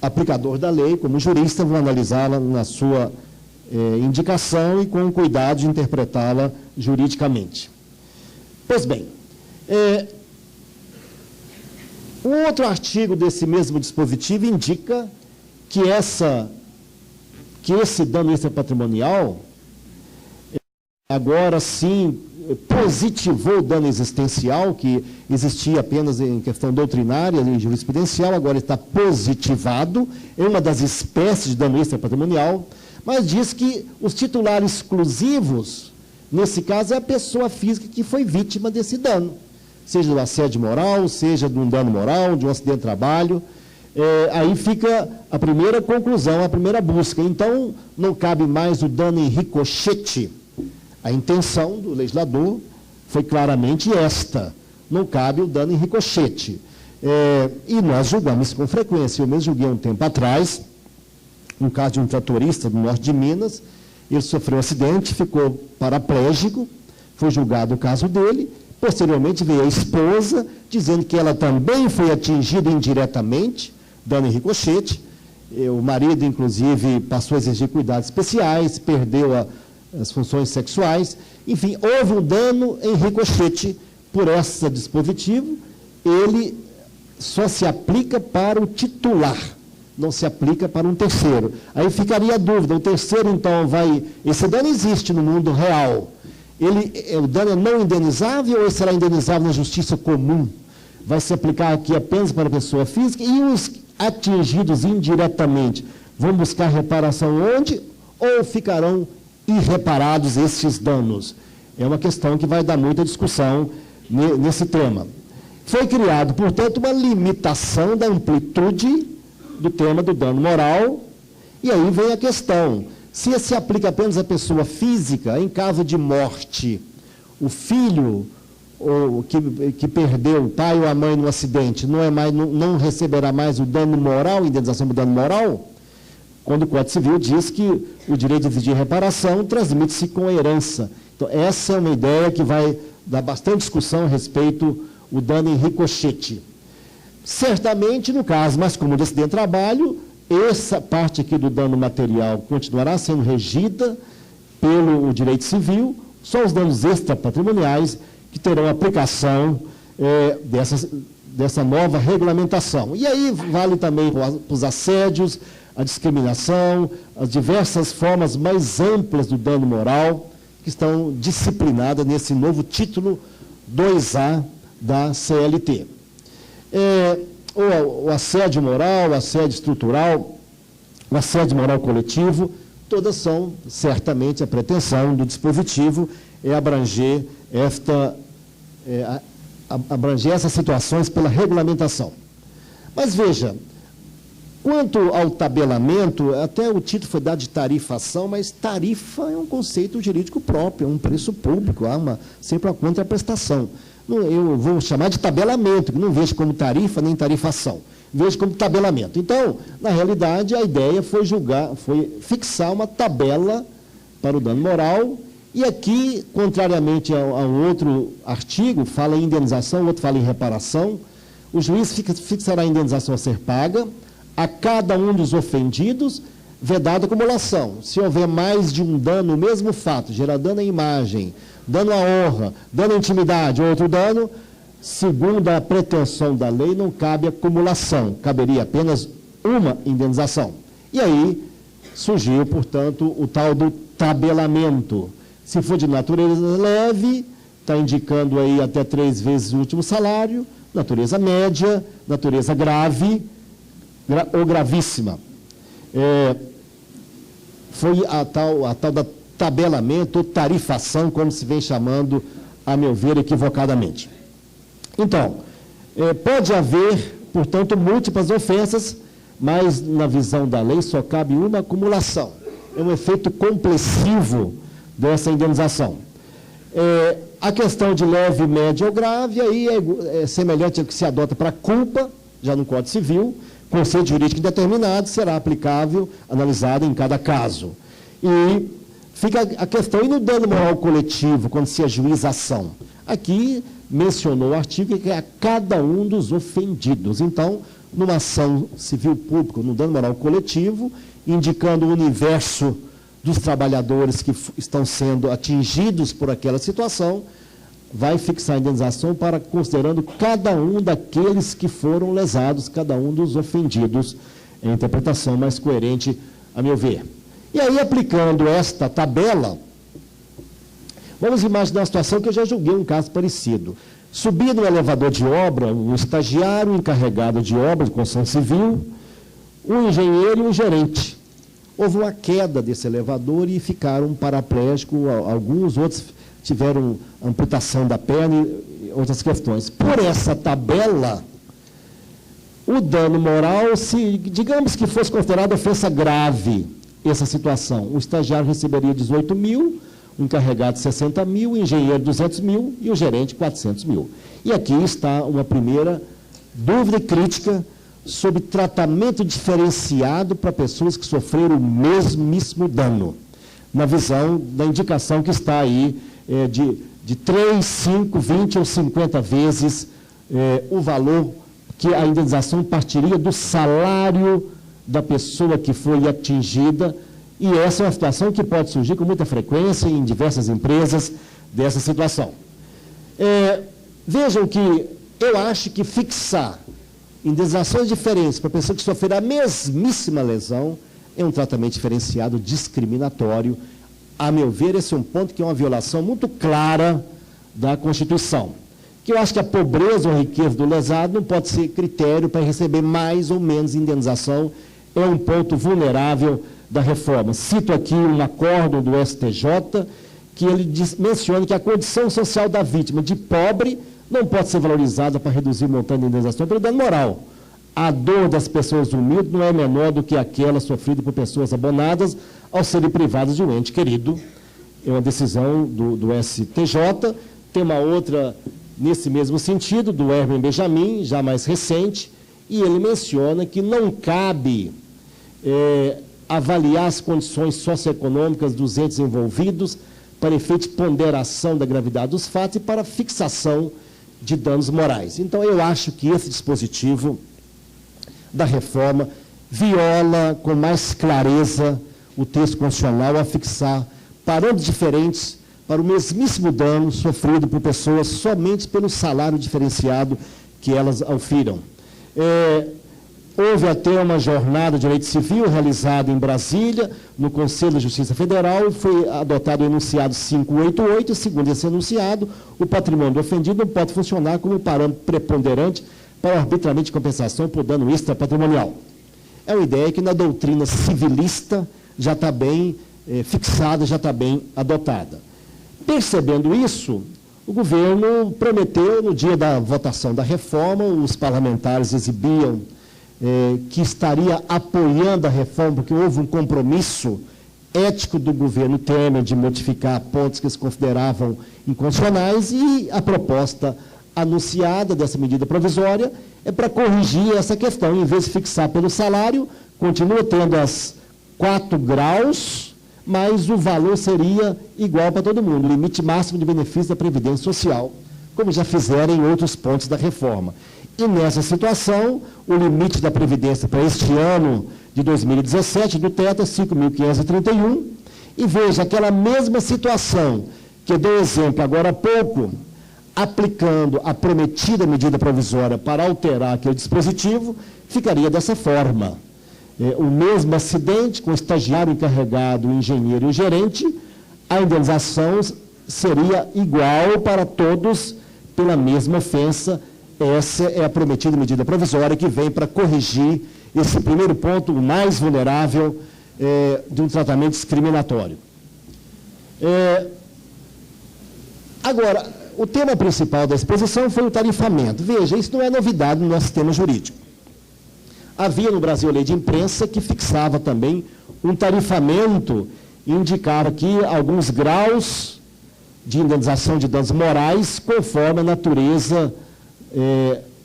S6: aplicador da lei, como jurista, vou analisá-la na sua indicação e com cuidado de interpretá-la juridicamente. Pois bem, um outro artigo desse mesmo dispositivo indica que esse dano extrapatrimonial, agora sim, positivou o dano existencial, que existia apenas em questão doutrinária e jurisprudencial, agora está positivado, é uma das espécies de dano extrapatrimonial, mas diz que os titulares exclusivos, nesse caso, é a pessoa física que foi vítima desse dano, seja do assédio moral, seja de um dano moral, de um acidente de trabalho. Aí fica a primeira conclusão, a primeira busca. Então, não cabe mais o dano em ricochete. A intenção do legislador foi claramente esta, não cabe o dano em ricochete. E nós julgamos isso com frequência. Eu mesmo julguei um tempo atrás, um caso de um tratorista do norte de Minas, ele sofreu um acidente, ficou paraplégico, foi julgado o caso dele, posteriormente veio a esposa, dizendo que ela também foi atingida indiretamente, dano em ricochete. O marido, inclusive, passou a exigir cuidados especiais, perdeu as funções sexuais. Enfim, houve um dano em ricochete por esse dispositivo. Ele só se aplica para o titular, não se aplica para um terceiro. Aí ficaria a dúvida, o terceiro, então, esse dano existe no mundo real. O dano é não indenizável ou será indenizável na justiça comum? Vai se aplicar aqui apenas para a pessoa física? E os atingidos indiretamente vão buscar reparação onde? Ou ficarão irreparados esses danos? É uma questão que vai dar muita discussão nesse tema. Foi criado, portanto, uma limitação da amplitude do tema do dano moral, e aí vem a questão: se se aplica apenas à pessoa física, em caso de morte, o filho que perdeu o pai ou a mãe no acidente não receberá mais o dano moral, a indenização do dano moral? Quando o Código Civil diz que o direito de exigir reparação transmite-se com a herança. Então, essa é uma ideia que vai dar bastante discussão a respeito do dano em ricochete. Certamente, no caso mais comum de acidente de trabalho, essa parte aqui do dano material continuará sendo regida pelo direito civil, só os danos extrapatrimoniais que terão aplicação dessa nova regulamentação. E aí vale também para os assédios, a discriminação, as diversas formas mais amplas do dano moral que estão disciplinadas nesse novo título 2A da CLT. O assédio moral, o assédio estrutural, o assédio moral coletivo, todas são, certamente, a pretensão do dispositivo é abranger essas situações pela regulamentação. Mas veja, Quanto ao tabelamento, até o título foi dado de tarifação, mas tarifa é um conceito jurídico próprio, é um preço público, há sempre uma contraprestação. Eu vou chamar de tabelamento, que não vejo como tarifa nem tarifação, vejo como tabelamento. Então, na realidade, a ideia foi fixar uma tabela para o dano moral, e aqui, contrariamente ao outro artigo, fala em indenização, o outro fala em reparação, o juiz fixará a indenização a ser paga a cada um dos ofendidos, vedada a acumulação. Se houver mais de um dano, o mesmo fato, gerar dano à imagem, dano à honra, dano à intimidade ou outro dano, segundo a pretensão da lei, não cabe acumulação, caberia apenas uma indenização. E aí surgiu, portanto, o tal do tabelamento. Se for de natureza leve, está indicando aí até 3 vezes o último salário, natureza média, natureza grave ou gravíssima. Foi a tal da tabelamento ou tarifação, como se vem chamando, a meu ver, equivocadamente. Então, pode haver, portanto, múltiplas ofensas, mas na visão da lei só cabe uma acumulação. É um efeito complessivo dessa indenização. A questão de leve, média ou grave, aí é semelhante ao que se adota para a culpa, já no Código Civil, conceito jurídico indeterminado será aplicável, analisado em cada caso. E fica a questão, e no dano moral coletivo, quando se ajuiza a ação? Aqui mencionou o artigo que é a cada um dos ofendidos. Então, numa ação civil pública, no dano moral coletivo, indicando o universo dos trabalhadores que estão sendo atingidos por aquela situação, vai fixar a indenização para considerando cada um daqueles que foram lesados, cada um dos ofendidos, é a interpretação mais coerente, a meu ver. E aí, aplicando esta tabela, vamos imaginar uma situação que eu já julguei um caso parecido. Subia no elevador de obra, um estagiário, um encarregado de obra de construção civil, um engenheiro e um gerente. Houve uma queda desse elevador e ficaram paraplégicos, alguns outros tiveram amputação da perna e outras questões. Por essa tabela, o dano moral, digamos que fosse considerado ofensa grave, essa situação, o estagiário receberia 18 mil, o encarregado 60 mil, o engenheiro 200 mil e o gerente 400 mil. E aqui está uma primeira dúvida e crítica sobre tratamento diferenciado para pessoas que sofreram o mesmíssimo dano, na visão da indicação que está aí de 3, 5, 20 ou 50 vezes o valor que a indenização partiria do salário da pessoa que foi atingida, e essa é uma situação que pode surgir com muita frequência em diversas empresas dessa situação. Vejam que eu acho que fixar indenizações diferentes para pessoa que sofrer a mesmíssima lesão é um tratamento diferenciado, discriminatório. A meu ver, esse é um ponto que é uma violação muito clara da Constituição. Que eu acho que a pobreza ou a riqueza do lesado não pode ser critério para receber mais ou menos indenização, é um ponto vulnerável da reforma. Cito aqui um acórdão do STJ, que ele menciona que a condição social da vítima de pobre não pode ser valorizada para reduzir o montante de indenização pelo dano moral. A dor das pessoas humildes não é menor do que aquela sofrida por pessoas abonadas ao serem privadas de um ente querido. É uma decisão do STJ. Tem uma outra nesse mesmo sentido, do Herman Benjamin, já mais recente, e ele menciona que não cabe avaliar as condições socioeconômicas dos entes envolvidos para efeito de ponderação da gravidade dos fatos e para fixação de danos morais. Então, eu acho que esse dispositivo da reforma viola com mais clareza o texto constitucional a fixar parâmetros diferentes para o mesmíssimo dano sofrido por pessoas somente pelo salário diferenciado que elas aufiram. Houve até uma jornada de direito civil realizada em Brasília, no Conselho de Justiça Federal, foi adotado o enunciado 588, e segundo esse enunciado, o patrimônio do ofendido não pode funcionar como parâmetro preponderante para o arbitramento de compensação por dano extrapatrimonial. É uma ideia que na doutrina civilista já está bem fixada, já está bem adotada. Percebendo isso, o governo prometeu, no dia da votação da reforma, os parlamentares exibiam que estaria apoiando a reforma, porque houve um compromisso ético do governo Temer de modificar pontos que eles consideravam inconstitucionais, e a proposta anunciada dessa medida provisória é para corrigir essa questão. Em vez de fixar pelo salário, continua tendo as 4 graus, mas o valor seria igual para todo mundo, limite máximo de benefício da Previdência Social, como já fizeram em outros pontos da reforma. E nessa situação, o limite da Previdência para este ano de 2017, do teto, é 5.531, e veja, aquela mesma situação que eu dei exemplo agora há pouco, aplicando a prometida medida provisória para alterar aquele dispositivo, ficaria dessa forma. O mesmo acidente, com o estagiário encarregado, o engenheiro e o gerente, a indenização seria igual para todos pela mesma ofensa. Essa é a prometida medida provisória que vem para corrigir esse primeiro ponto, o mais vulnerável de um tratamento discriminatório. Agora, o tema principal da exposição foi o tarifamento. Veja, isso não é novidade no nosso sistema jurídico. Havia no Brasil a lei de imprensa que fixava também um tarifamento, indicava aqui alguns graus de indenização de danos morais conforme a natureza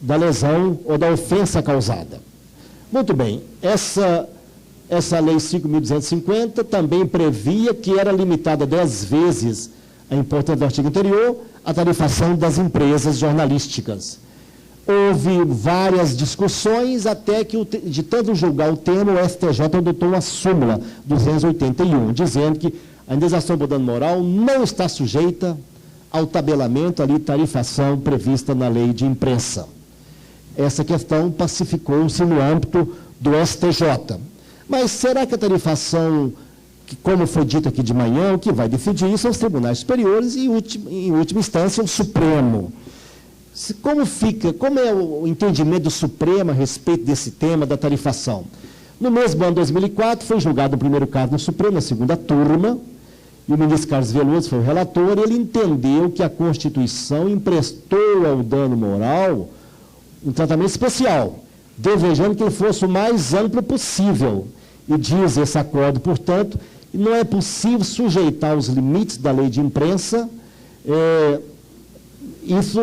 S6: da lesão ou da ofensa causada. Muito bem, essa lei 5.250 também previa que era limitada 10 vezes, a importância do artigo anterior, a tarifação das empresas jornalísticas. Houve várias discussões, até que, de tanto julgar o tema, o STJ adotou uma súmula 281, dizendo que a indenização por dano moral não está sujeita ao tabelamento, ali, tarifação prevista na lei de imprensa. Essa questão pacificou-se no âmbito do STJ. Mas será que a tarifação, que, como foi dito aqui de manhã, o que vai decidir são os tribunais superiores e, em última instância, o Supremo? Como é o entendimento do Supremo a respeito desse tema da tarifação? No mesmo ano de 2004, foi julgado o primeiro caso no Supremo, na segunda turma, e o ministro Carlos Veloso foi o relator. Ele entendeu que a Constituição emprestou ao dano moral um tratamento especial, desejando que ele fosse o mais amplo possível. E diz esse acordo, portanto, não é possível sujeitar os limites da lei de imprensa, isso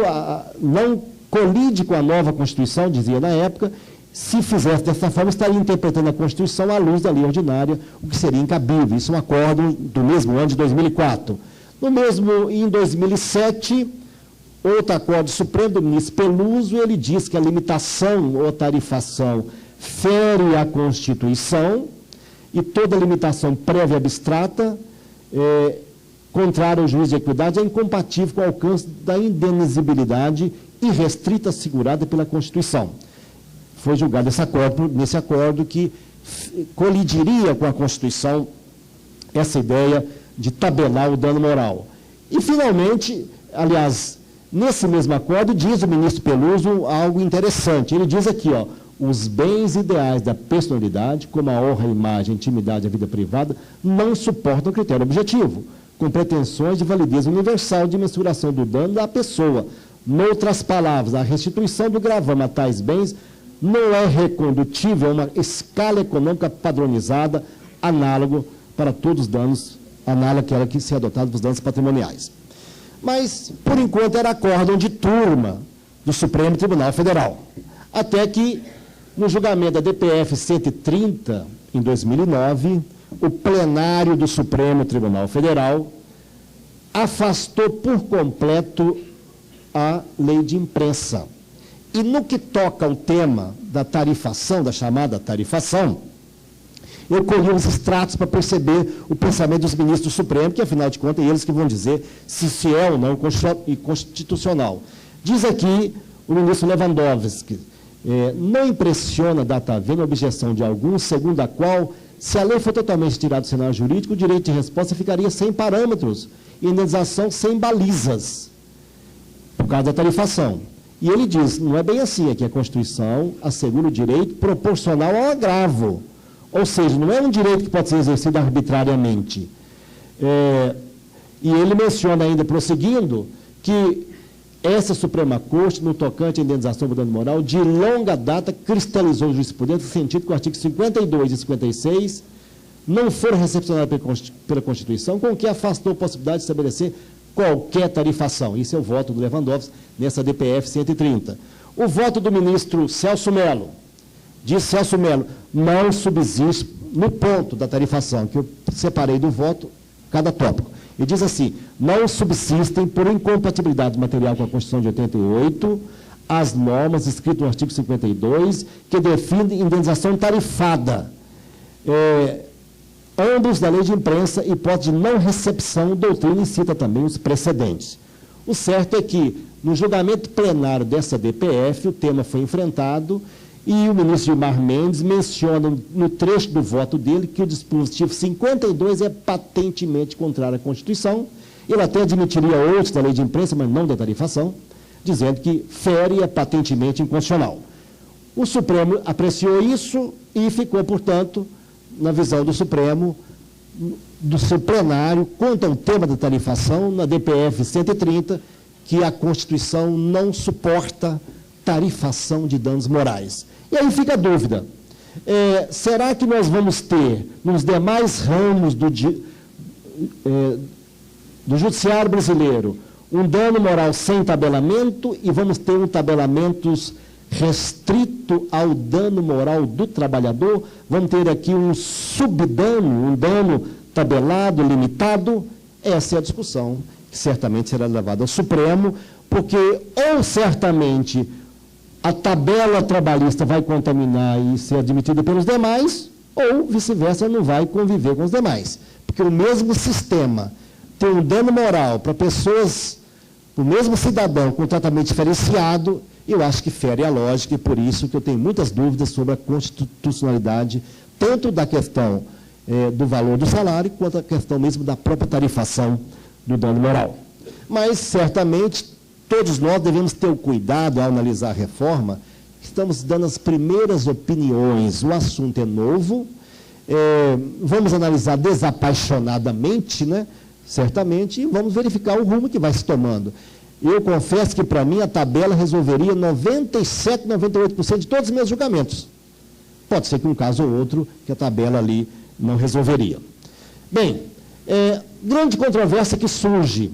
S6: não colide com a nova Constituição, dizia na época. Se fizesse dessa forma, estaria interpretando a Constituição à luz da lei ordinária, o que seria incabível. Isso é um acordo do mesmo ano de 2004. Em 2007, outro acordo supremo do ministro Peluso, ele diz que a limitação ou tarifação fere a Constituição e toda limitação prévia abstrata, contrária ao juízo de equidade, é incompatível com o alcance da indenizibilidade irrestrita assegurada pela Constituição. Foi julgado nesse acordo que colidiria com a Constituição essa ideia de tabelar o dano moral. E, finalmente, aliás, nesse mesmo acordo, diz o ministro Peluso algo interessante. Ele diz aqui, os bens ideais da personalidade, como a honra, a imagem, a intimidade e a vida privada, não suportam critério objetivo, com pretensões de validez universal de mensuração do dano da pessoa. Noutras palavras, a restituição do gravame a tais bens não é recondutível a uma escala econômica padronizada, análogo para todos os danos, análogo àquela que se é adotada para os danos patrimoniais. Mas, por enquanto, era acórdão de turma do Supremo Tribunal Federal. Até que, no julgamento da DPF 130, em 2009, o plenário do Supremo Tribunal Federal afastou por completo a lei de imprensa. E no que toca ao tema da tarifação, da chamada tarifação, eu colhi uns extratos para perceber o pensamento dos ministros do Supremo, que, afinal de contas, é eles que vão dizer se é ou não constitucional. Diz aqui o ministro Lewandowski, não impressiona a DataV na objeção de alguns, segundo a qual, se a lei for totalmente tirada do cenário jurídico, o direito de resposta ficaria sem parâmetros e a indenização sem balizas, por causa da tarifação. E ele diz, não é bem assim, é que a Constituição assegura o direito proporcional ao agravo. Ou seja, não é um direito que pode ser exercido arbitrariamente. E ele menciona ainda, prosseguindo, que essa Suprema Corte, no tocante à indenização por dano moral, de longa data cristalizou jurisprudência no sentido que o artigo 52 e 56 não foram recepcionados pela Constituição, com o que afastou a possibilidade de estabelecer qualquer tarifação. Isso é o voto do Lewandowski nessa DPF 130. O voto do ministro Celso Mello, diz Celso Mello, não subsiste no ponto da tarifação, que eu separei do voto cada tópico. E diz assim, não subsistem por incompatibilidade material com a Constituição de 88 as normas escritas no artigo 52 que definem indenização tarifada, ambos da lei de imprensa, hipótese de não recepção, doutrina e cita também os precedentes. O certo é que, no julgamento plenário dessa DPF, o tema foi enfrentado e o ministro Gilmar Mendes menciona no trecho do voto dele que o dispositivo 52 é patentemente contrário à Constituição. Ele até admitiria outros da lei de imprensa, mas não da tarifação, dizendo que fere é patentemente inconstitucional. O Supremo apreciou isso e ficou, portanto, na visão do Supremo, do seu plenário, quanto ao tema da tarifação, na DPF 130, que a Constituição não suporta tarifação de danos morais. E aí fica a dúvida, será que nós vamos ter, nos demais ramos do judiciário brasileiro, um dano moral sem tabelamento e vamos ter um tabelamento restrito ao dano moral do trabalhador? Vamos ter aqui um subdano, um dano tabelado, limitado? Essa é a discussão que certamente será levada ao Supremo, porque ou certamente a tabela trabalhista vai contaminar e ser admitida pelos demais, ou vice-versa, não vai conviver com os demais. Porque o mesmo sistema tem um dano moral para pessoas, o mesmo cidadão com tratamento diferenciado, eu acho que fere a lógica, e por isso que eu tenho muitas dúvidas sobre a constitucionalidade, tanto da questão do valor do salário, quanto a questão mesmo da própria tarifação do dano moral. Mas, certamente, todos nós devemos ter o cuidado ao analisar a reforma, estamos dando as primeiras opiniões, o assunto é novo, vamos analisar desapaixonadamente, né, certamente, e vamos verificar o rumo que vai se tomando. Eu confesso que, para mim, a tabela resolveria 97%, 98% de todos os meus julgamentos. Pode ser que um caso ou outro que a tabela ali não resolveria. Bem, grande controvérsia que surge.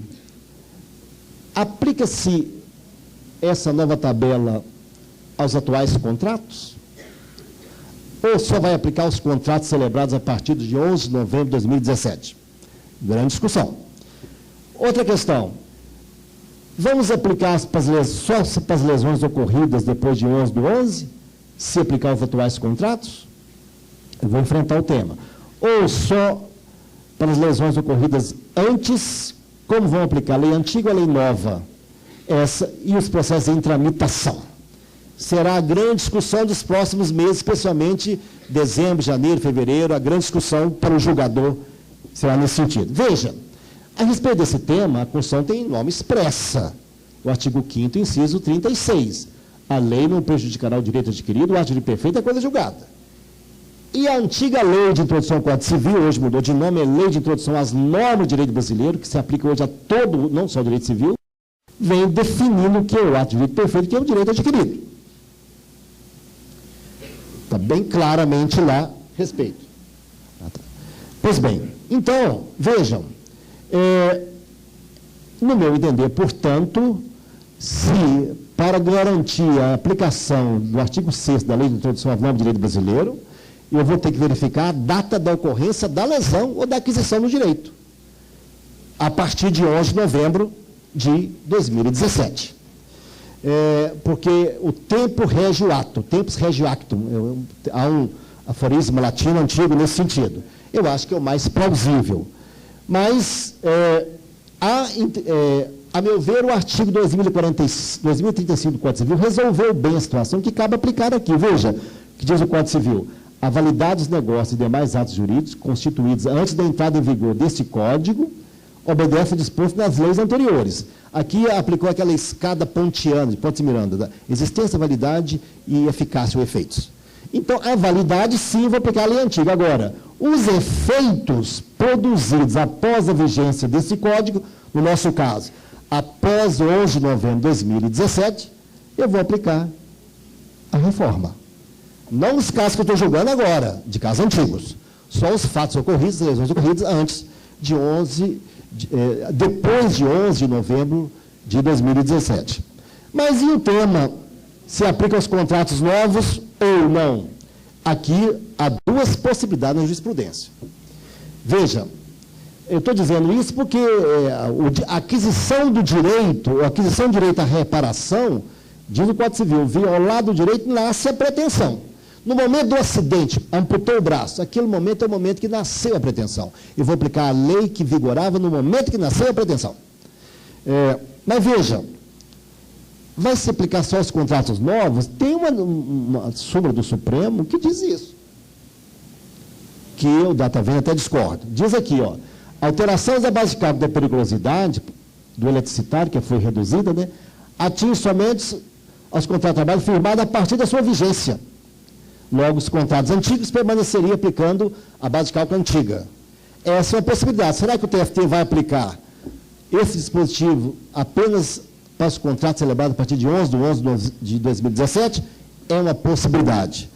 S6: Aplica-se essa nova tabela aos atuais contratos? Ou só vai aplicar os contratos celebrados a partir de 11 de novembro de 2017? Grande discussão. Outra questão. Vamos aplicar só para as lesões ocorridas depois de 11 do 11? Se aplicar os atuais contratos? Eu vou enfrentar o tema. Ou só para as lesões ocorridas antes? Como vão aplicar a lei antiga ou a lei nova? E os processos em tramitação. Será a grande discussão dos próximos meses, especialmente dezembro, janeiro, fevereiro, a grande discussão para o julgador será nesse sentido. Veja, a respeito desse tema, a Constituição tem norma expressa. O artigo 5º, inciso 36. A lei não prejudicará o direito adquirido, o ato de perfeito é coisa julgada. E a antiga lei de introdução ao Código Civil, hoje mudou de nome, é Lei de Introdução às Normas do Direito Brasileiro, que se aplica hoje a todo, não só o direito civil, vem definindo o que é o ato de direito perfeito, que é o direito adquirido. Está bem claramente lá, respeito. Pois bem, então, vejam, no meu entender, portanto, se para garantir a aplicação do artigo 6º da Lei de Introdução às Normas do Direito Brasileiro, eu vou ter que verificar a data da ocorrência da lesão ou da aquisição do direito, a partir de 11 de novembro de 2017. Porque o tempo rege o ato, tempus rege actum, há um aforismo latino antigo nesse sentido. Eu acho que é o mais plausível. Mas, a meu ver, o artigo 2035 do Código Civil resolveu bem a situação que cabe aplicar aqui. Veja, o que diz o Código Civil. A validade dos negócios e demais atos jurídicos constituídos antes da entrada em vigor deste Código obedece ao disposto nas leis anteriores. Aqui aplicou aquela escada pontiana, de Pontes Miranda, da existência, validade e eficácia ou efeitos. Então, a validade, sim, vou aplicar a lei antiga. Agora, os efeitos produzidos após a vigência desse Código, no nosso caso, após 11 de novembro de 2017, eu vou aplicar a reforma. Não os casos que eu estou julgando agora, de casos antigos. Só os fatos ocorridos, as lesões ocorridas antes de depois de 11 de novembro de 2017. Mas e o tema, se aplica aos contratos novos ou não? Aqui há duas possibilidades na jurisprudência. Veja, eu estou dizendo isso porque a aquisição do direito, a aquisição do direito à reparação, diz o Código Civil, violado o direito, nasce a pretensão. No momento do acidente, amputou o braço, aquele momento é o momento que nasceu a pretensão. Eu vou aplicar a lei que vigorava no momento que nasceu a pretensão. Mas veja, vai se aplicar só aos contratos novos? Tem uma súmula do Supremo que diz isso. Que eu, DataVem, até discordo. Diz aqui, ó, alterações da base de cálculo da periculosidade do eletricitário, que foi reduzida, né, atinge somente aos contratos de trabalho firmados a partir da sua vigência. Logo, os contratos antigos permaneceriam aplicando a base de cálculo antiga. Essa é uma possibilidade. Será que o TFT vai aplicar esse dispositivo apenas para os contratos celebrados a partir de 11 de 11 de 2017? É uma possibilidade.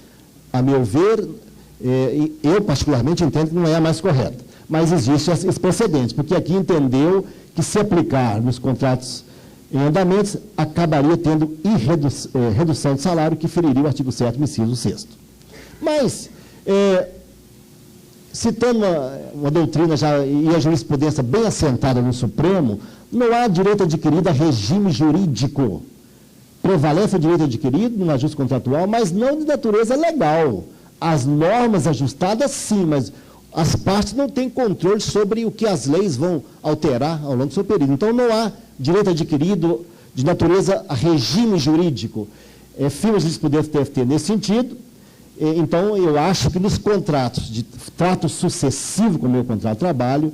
S6: A meu ver, eu particularmente entendo que não é a mais correta. Mas existe esse precedente, porque aqui entendeu que se aplicar nos contratos em andamentos, acabaria tendo redução de salário, que feriria o artigo 7º, inciso 6º. Mas, citando uma doutrina e a jurisprudência bem assentada no Supremo, não há direito adquirido a regime jurídico. Prevalece o direito adquirido no ajuste contratual, mas não de natureza legal. As normas ajustadas, sim, mas as partes não têm controle sobre o que as leis vão alterar ao longo do seu período. Então, não há direito adquirido de natureza a regime jurídico. Firma a jurisprudência do TFT nesse sentido. Então, eu acho que nos contratos de trato sucessivo com o meu contrato de trabalho,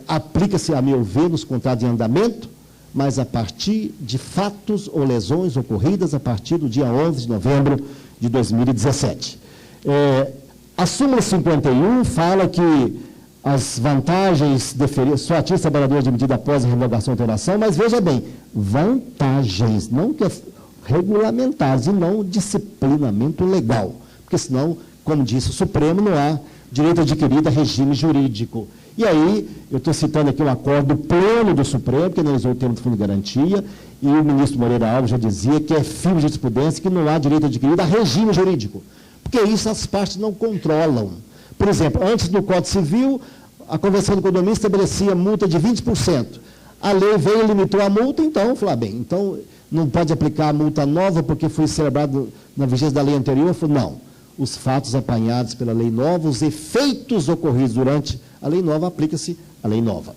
S6: aplica-se, a meu ver, nos contratos em andamento, mas a partir de fatos ou lesões ocorridas a partir do dia 11 de novembro de 2017. A súmula 51 fala que as vantagens deferidas só atinge trabalhador admitido após a revogação ou alteração, mas veja bem, vantagens, não que regulamentares e não disciplinamento legal, porque senão, como disse o Supremo, não há direito adquirido a regime jurídico. E aí, eu estou citando aqui um acordo pleno do Supremo, que analisou o tema do fundo de garantia, e o ministro Moreira Alves já dizia que é firme de jurisprudência que não há direito adquirido a regime jurídico, porque isso as partes não controlam. Por exemplo, antes do Código Civil, a Convenção do Condomínio estabelecia multa de 20%. A lei veio e limitou a multa, então, falou, bem, então não pode aplicar a multa nova porque foi celebrado na vigência da lei anterior? Falou, não. Os fatos apanhados pela lei nova, os efeitos ocorridos durante a lei nova, aplica-se a lei nova.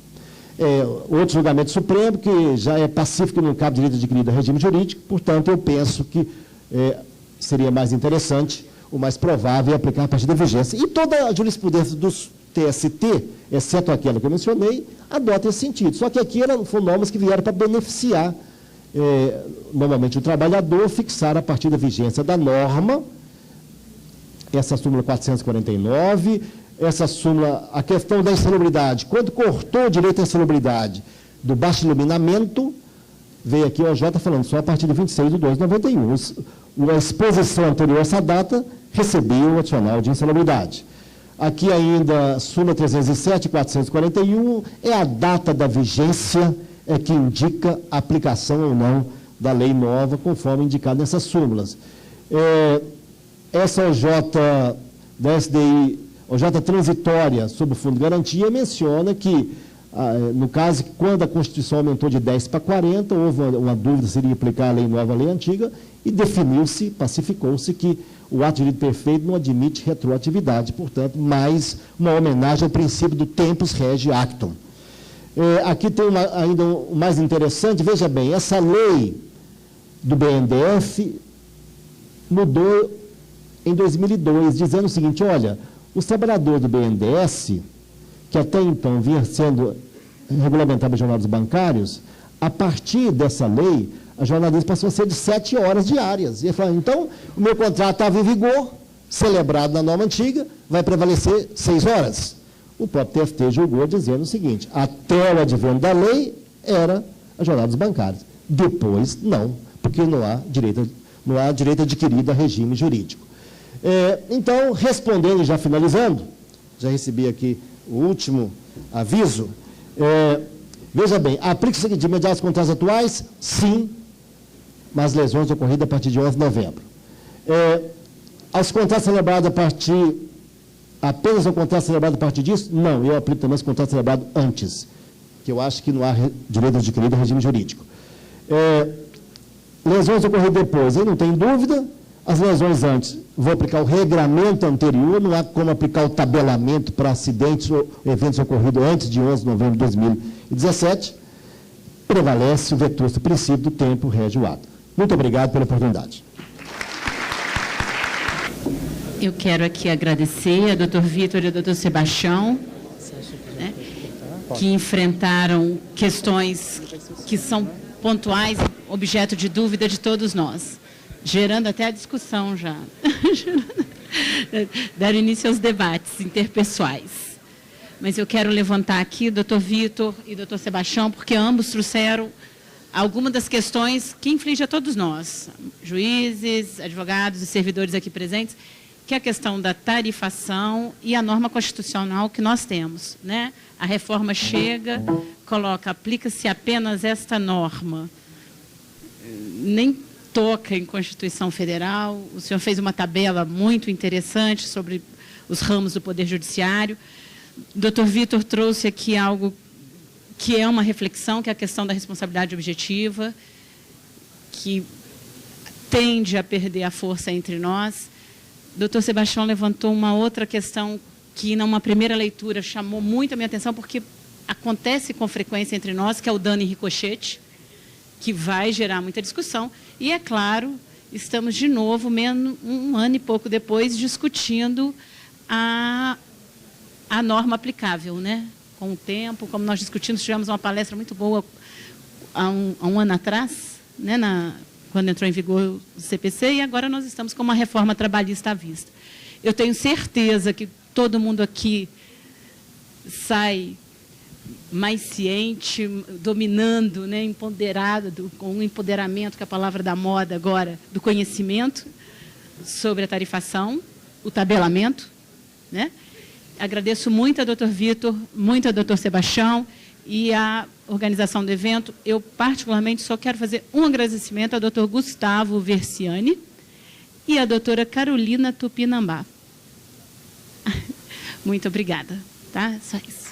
S6: Outro julgamento supremo, que já é pacífico e não cabe direito adquirido a regime jurídico, portanto, eu penso que seria mais interessante, o mais provável é aplicar a partir da vigência. E toda a jurisprudência dos TST, exceto aquela que eu mencionei, adota esse sentido. Só que aqui foram normas que vieram para beneficiar, normalmente, o trabalhador, fixar a partir da vigência da norma, essa súmula 449, essa súmula, a questão da insalubridade. Quando cortou o direito à insalubridade do baixo iluminamento, veio aqui o OJ falando só a partir de 26 de 2 de 91. A exposição anterior a essa data recebeu o adicional de insalubridade. Aqui ainda, súmula 307 e 441, é a data da vigência que indica a aplicação ou não da lei nova, conforme indicado nessas súmulas. Essa OJ da SDI, OJ transitória sobre o Fundo de Garantia, menciona que, no caso, quando a Constituição aumentou de 10 para 40, houve uma dúvida se iria aplicar a lei nova, a lei antiga, e definiu-se, pacificou-se que o ato de direito perfeito não admite retroatividade, portanto, mais uma homenagem ao princípio do tempus rege actum. Aqui tem ainda o mais interessante, veja bem, essa lei do BNDES mudou em 2002, dizendo o seguinte, olha, os trabalhadores do BNDES, que até então vinha sendo regulamentado pelos jornadas bancários, a partir dessa lei, a jornada deles passou a ser de 7 horas diárias. E ele falou, então, o meu contrato estava em vigor, celebrado na norma antiga, vai prevalecer 6 horas. O próprio TFT julgou dizendo o seguinte, até o advento da lei, era as jornadas bancárias. Depois, não, porque não há direito adquirido a regime jurídico. Então, respondendo, já finalizando, já recebi aqui o último aviso. Veja bem, aplica-se de imediato aos contratos atuais? Sim, mas lesões ocorridas a partir de 11 de novembro. Aos contratos celebrados a partir, apenas ao contrato celebrado a partir disso? Não, eu aplico também os contratos celebrados antes, que eu acho que não há direito adquirido a regime jurídico. Lesões ocorridas depois, aí não tem dúvida. As lesões antes, vou aplicar o regramento anterior, não há como aplicar o tabelamento para acidentes ou eventos ocorridos antes de 11 de novembro de 2017. Prevalece o vetusto princípio do tempo rege o ato. Muito obrigado pela oportunidade.
S4: Eu quero aqui agradecer a doutor Vitor e ao doutor Sebastião, né, que enfrentaram questões que são pontuais, objeto de dúvida de todos nós, gerando até a discussão já, deram início aos debates interpessoais. Mas eu quero levantar aqui o doutor Vitor e o doutor Sebastião, porque ambos trouxeram algumas das questões que infligem a todos nós, juízes, advogados e servidores aqui presentes, que é a questão da tarifação e a norma constitucional que nós temos, né? A reforma chega, coloca, aplica-se apenas esta norma, nem toca em Constituição Federal. O senhor fez uma tabela muito interessante sobre os ramos do Poder Judiciário. O doutor Vitor trouxe aqui algo que é uma reflexão, que é a questão da responsabilidade objetiva, que tende a perder a força entre nós. O doutor Sebastião levantou uma outra questão que, numa primeira leitura, chamou muito a minha atenção, porque acontece com frequência entre nós, que é o dano em ricochete, que vai gerar muita discussão. E, é claro, estamos de novo, menos um ano e pouco depois, discutindo a norma aplicável, né? Com o tempo, como nós discutimos, tivemos uma palestra muito boa há um ano atrás, né? Quando entrou em vigor o CPC, e agora nós estamos com uma reforma trabalhista à vista. Eu tenho certeza que todo mundo aqui sai mais ciente, dominando, né, empoderado, com um empoderamento, que é a palavra da moda agora, do conhecimento sobre a tarifação, o tabelamento, né? Agradeço muito ao doutor Vitor, muito ao doutor Sebastião e à organização do evento. Eu, particularmente, só quero fazer um agradecimento ao doutor Gustavo Versiani e à doutora Carolina Tupinambá. Muito obrigada. Tá? Só isso.